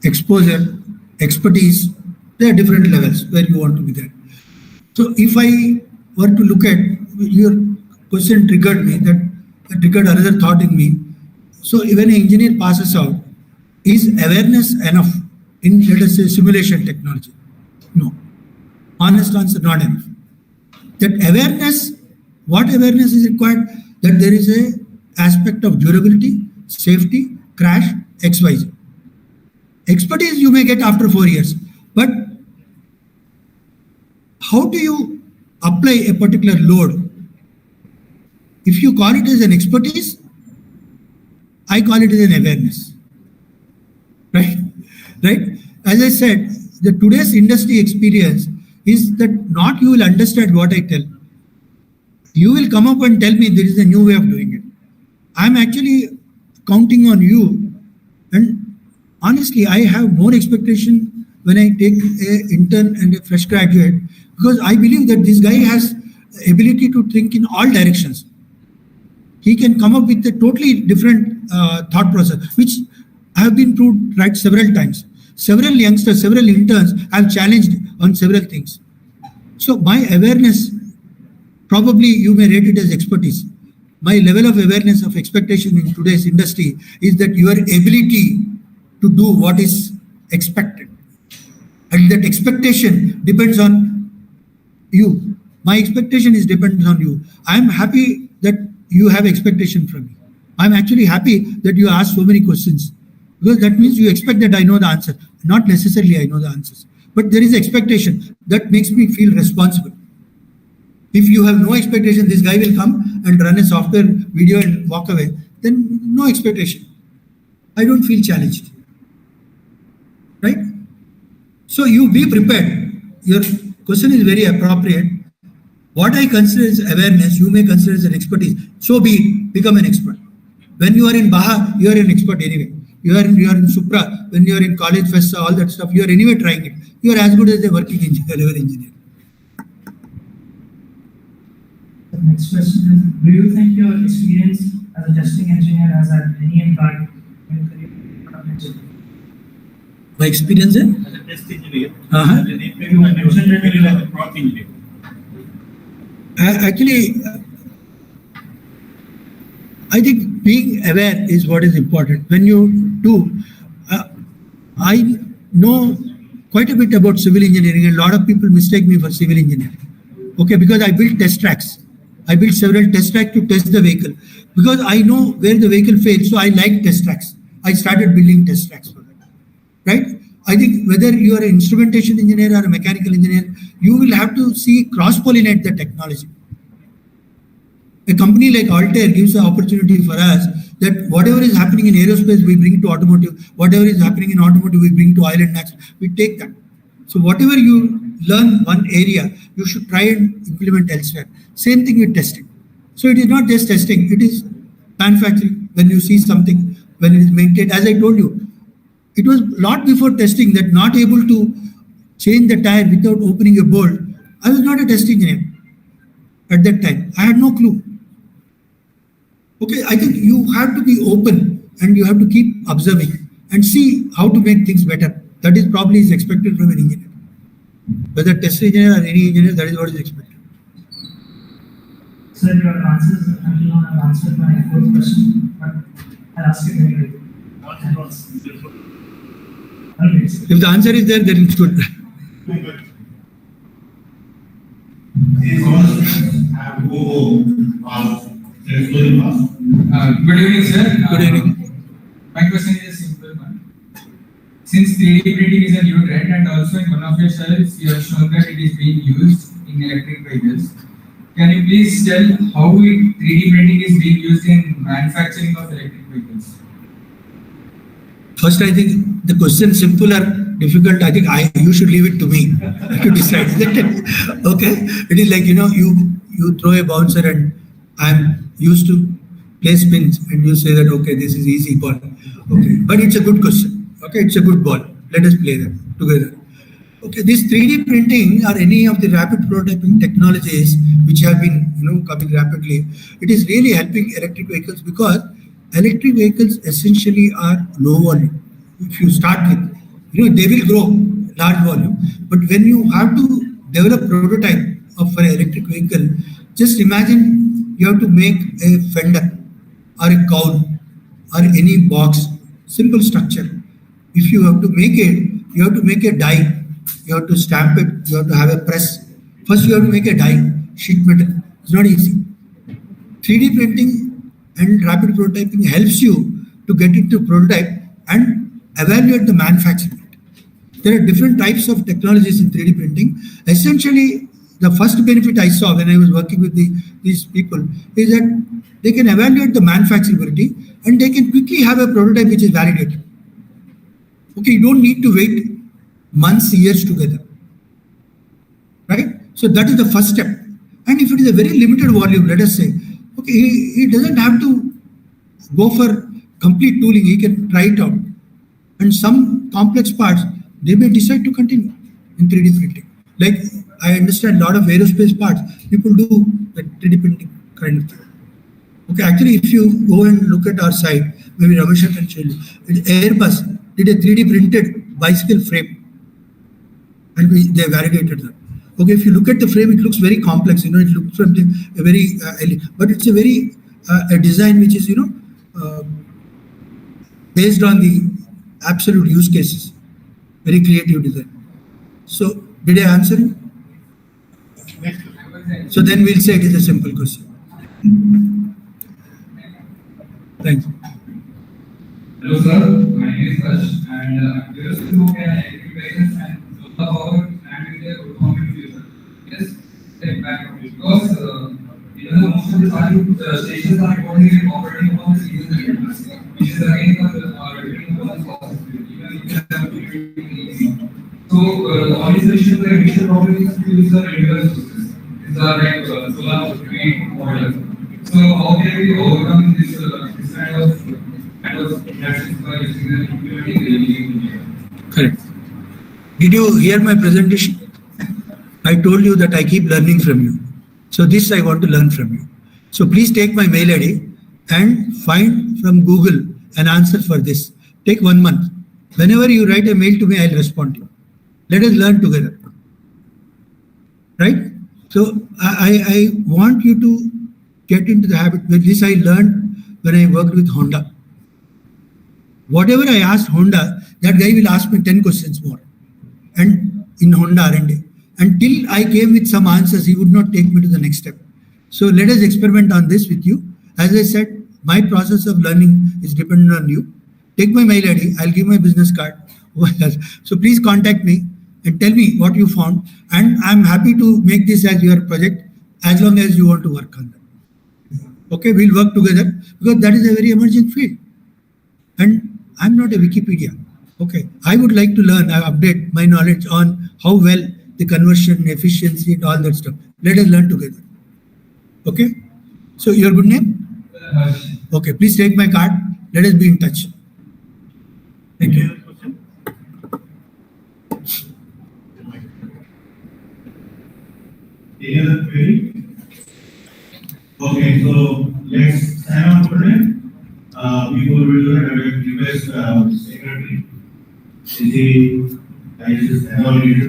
exposure, expertise. There are different levels where you want to be there. So if I were to look at your question, triggered another thought in me. So when an engineer passes out, is awareness enough in, let us say, simulation technology? No. Honest answer, not enough. That awareness, what awareness is required? That there is a aspect of durability, safety, crash, XYZ. Expertise you may get after 4 years, but how do you apply a particular load? If you call it as an expertise, I call it as an awareness. Right? As I said, the today's industry experience is that not you will understand what I tell. You will come up and tell me there is a new way of doing it. I'm actually counting on you, and honestly, I have more expectation when I take an intern and a fresh graduate, because I believe that this guy has ability to think in all directions. He can come up with a totally different thought process, which have been proved right several times. Several youngsters, several interns have challenged on several things. So my awareness, probably you may rate it as expertise. My level of awareness of expectation in today's industry is that your ability to do what is expected. And that expectation depends on you. My expectation is dependent on you. I'm happy that you have expectation from me. I'm actually happy that you ask so many questions. Because that means you expect that I know the answer. Not necessarily I know the answers. But there is expectation that makes me feel responsible. If you have no expectation, this guy will come and run a software video and walk away, then no expectation. I don't feel challenged. Right? So you be prepared. Your question is very appropriate. What I consider as awareness, you may consider as an expertise. So be it, become an expert. When you are in Baha, you are an expert anyway. You are in Supra, when you are in college fest, all that stuff, you are anyway trying it. You are as good as a working engineer, level engineer. The next question is, do you think your experience as a testing engineer has had any impact on your career in product engineering? My experience is? As a test engineer, Uh-huh. you mentioned that you are a product engineer. Actually, I think being aware is what is important. When you do, I know quite a bit about civil engineering, and a lot of people mistake me for civil engineer. Okay, because I built test tracks. I built several test tracks to test the vehicle. Because I know where the vehicle fails, so I like test tracks. I started building test tracks for that. Right? I think whether you are an instrumentation engineer or a mechanical engineer, you will have to see cross-pollinate the technology. A company like ALTAIR gives the opportunity for us that whatever is happening in aerospace, we bring to automotive. Whatever is happening in automotive, we bring to oil and gas. We take that. So whatever you learn one area, you should try and implement elsewhere. Same thing with testing. So it is not just testing, it is manufacturing. When you see something, when it is maintained, as I told you, it was a lot before testing that not able to change the tire without opening a bolt. I was not a test engineer at that time. I had no clue. Okay, I think you have to be open and you have to keep observing and see how to make things better. That is probably is expected from an engineer. Whether test engineer or any engineer, that is what is expected. Sir, your answers until now have answered my fourth question, but I'll ask it anyway. Always. If the answer is there, then it's good. Good evening, sir. Good evening. My question is a simple one. Since 3D printing is a new trend, and also in one of your slides, you have shown that it is being used in electric vehicles. Can you please tell how 3D printing is being used in manufacturing of electric vehicles? First, I think the question simple or difficult, I think you should leave it to me to decide. Okay? It is like, you throw a bouncer and I'm used to play spins and you say that, okay, this is easy ball. Okay, but it's a good question. Okay, it's a good ball. Let us play them together. Okay, this 3D printing or any of the rapid prototyping technologies which have been, coming rapidly, it is really helping electric vehicles because electric vehicles essentially are low volume. If you start with, they will grow large volume. But when you have to develop prototype of an electric vehicle, just imagine you have to make a fender or a cowl or any box, simple structure. If you have to make it, you have to make a die. You have to stamp it. You have to have a press. First, you have to make a die, sheet metal. It's not easy. 3D printing and rapid prototyping helps you to get into prototype and evaluate the manufacturing. There are different types of technologies in 3D printing. Essentially, the first benefit I saw when I was working with these people is that they can evaluate the manufacturability and they can quickly have a prototype which is validated. Okay, you don't need to wait months, years together. Right? So that is the first step. And if it is a very limited volume, let us say, okay, he doesn't have to go for complete tooling. He can try it out. And some complex parts, they may decide to continue in 3D printing. Like I understand a lot of aerospace parts, people do the 3D printing kind of thing. Okay, actually, if you go and look at our site, maybe Ramesh can show you, Airbus did a 3D printed bicycle frame. And they validated that. Okay, if you look at the frame, it looks very complex. It looks from a very, but it's a very a design which is based on the absolute use cases. Very creative design. So, did I answer you? So then we'll say it is a simple question. Thanks. Hello sir, my name is Harsh and I'm curious to know can electric vehicles and solar power and with their performance future. Yes, take back because most of the time stations are reporting operating upon the seasonal gas, which is again depending upon the cost. Even if they are easy. So the only solution to the emission problem is to use the renewable sources. These are like solar, wind, water. So how can we overcome this kind of reactions by using the implementing the renewable? Correct. Did you hear my presentation? I told you that I keep learning from you. So this I want to learn from you. So please take my mail ID and find from Google an answer for this. Take 1 month. Whenever you write a mail to me, I'll respond to you. Let us learn together. Right? So I want you to get into the habit. With this I learned when I worked with Honda. Whatever I asked Honda, that guy will ask me 10 questions more. And in Honda R&D. Until I came with some answers, he would not take me to the next step. So let us experiment on this with you. As I said, my process of learning is dependent on you. Take my mail ID, I'll give my business card. So please contact me and tell me what you found. And I'm happy to make this as your project as long as you want to work on that. Okay, we'll work together because that is a very emerging field. And I'm not a Wikipedia. Okay, I would like to learn, I update my knowledge on how well the conversion, efficiency, and all that stuff. Let us learn together. Okay, so your good name? Okay, please take my card. Let us be in touch. Thank you. Any other query? Okay, so let's sign on for it. Before we do that, I will request Secretary, SAEISS Hyderabad Division.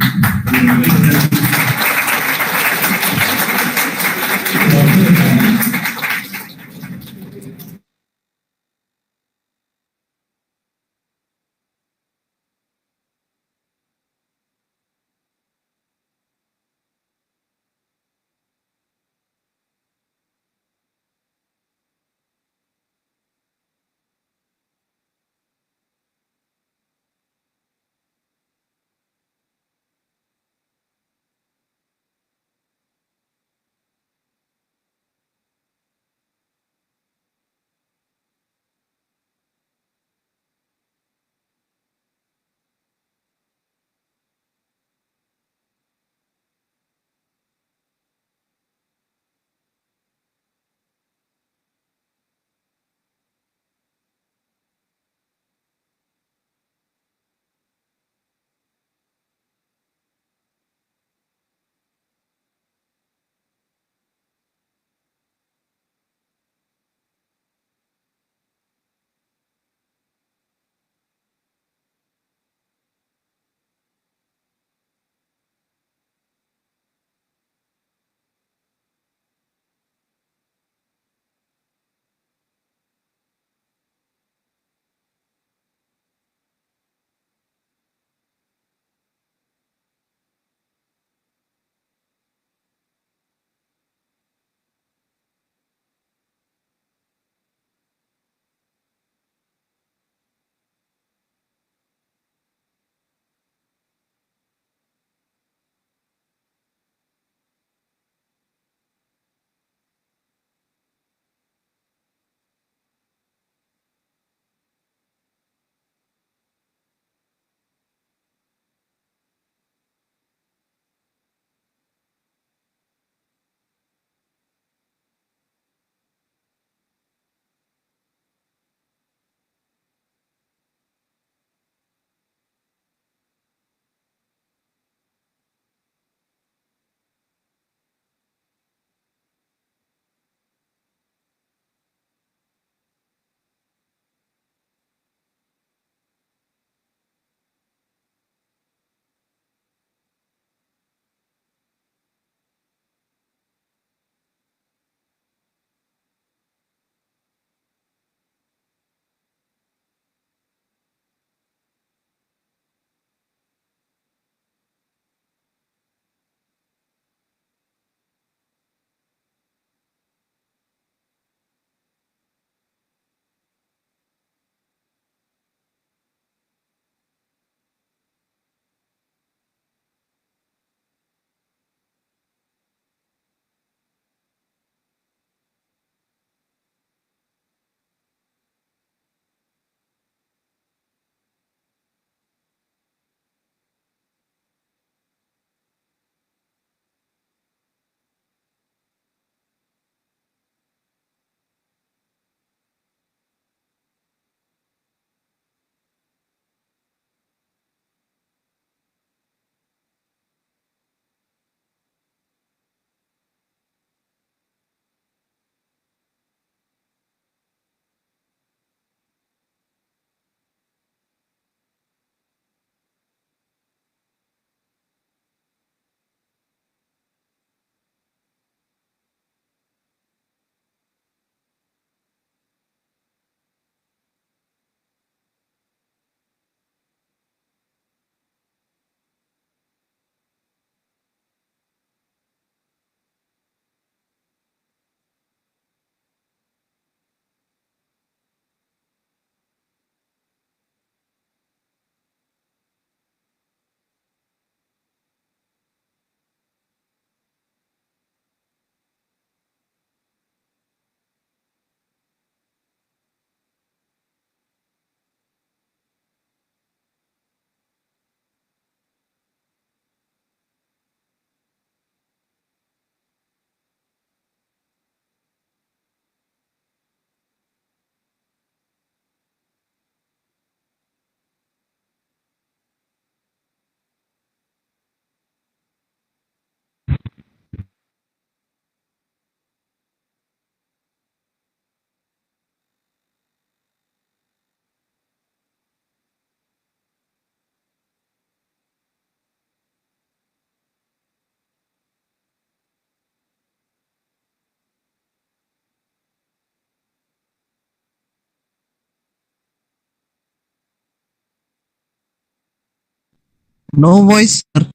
No voice, sir.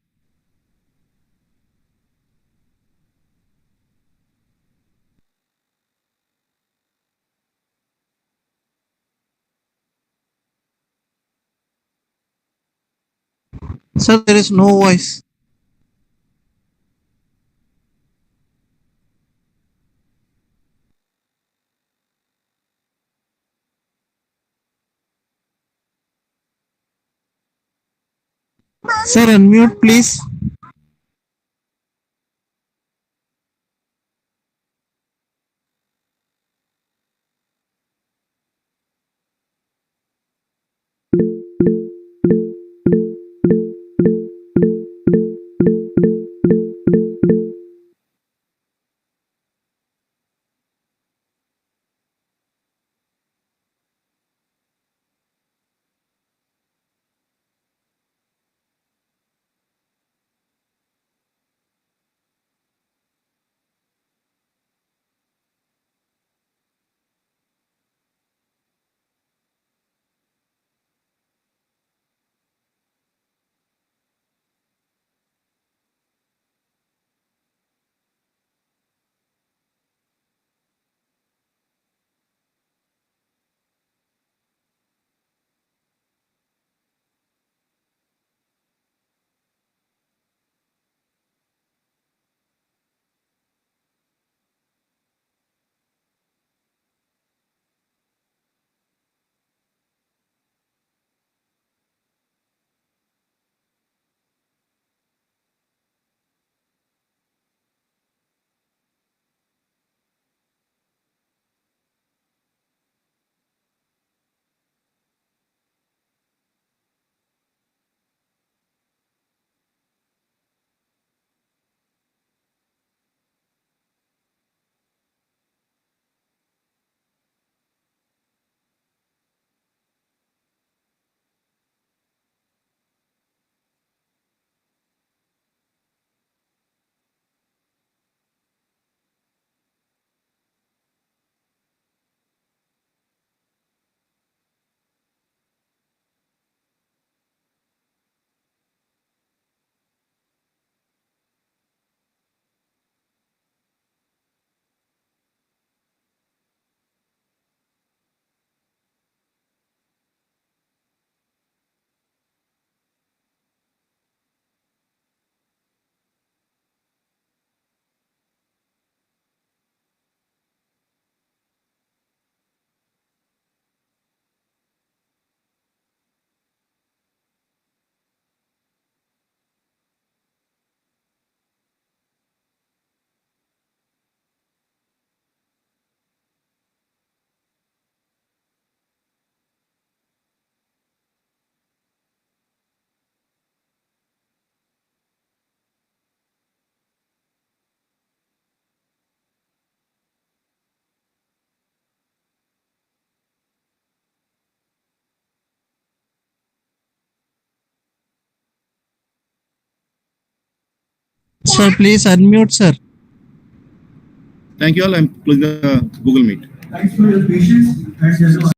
Sir, there is no voice. Sir, unmute, please. Sir, please unmute, sir. Thank you all. I'm closing the Google Meet. Thanks for your patience and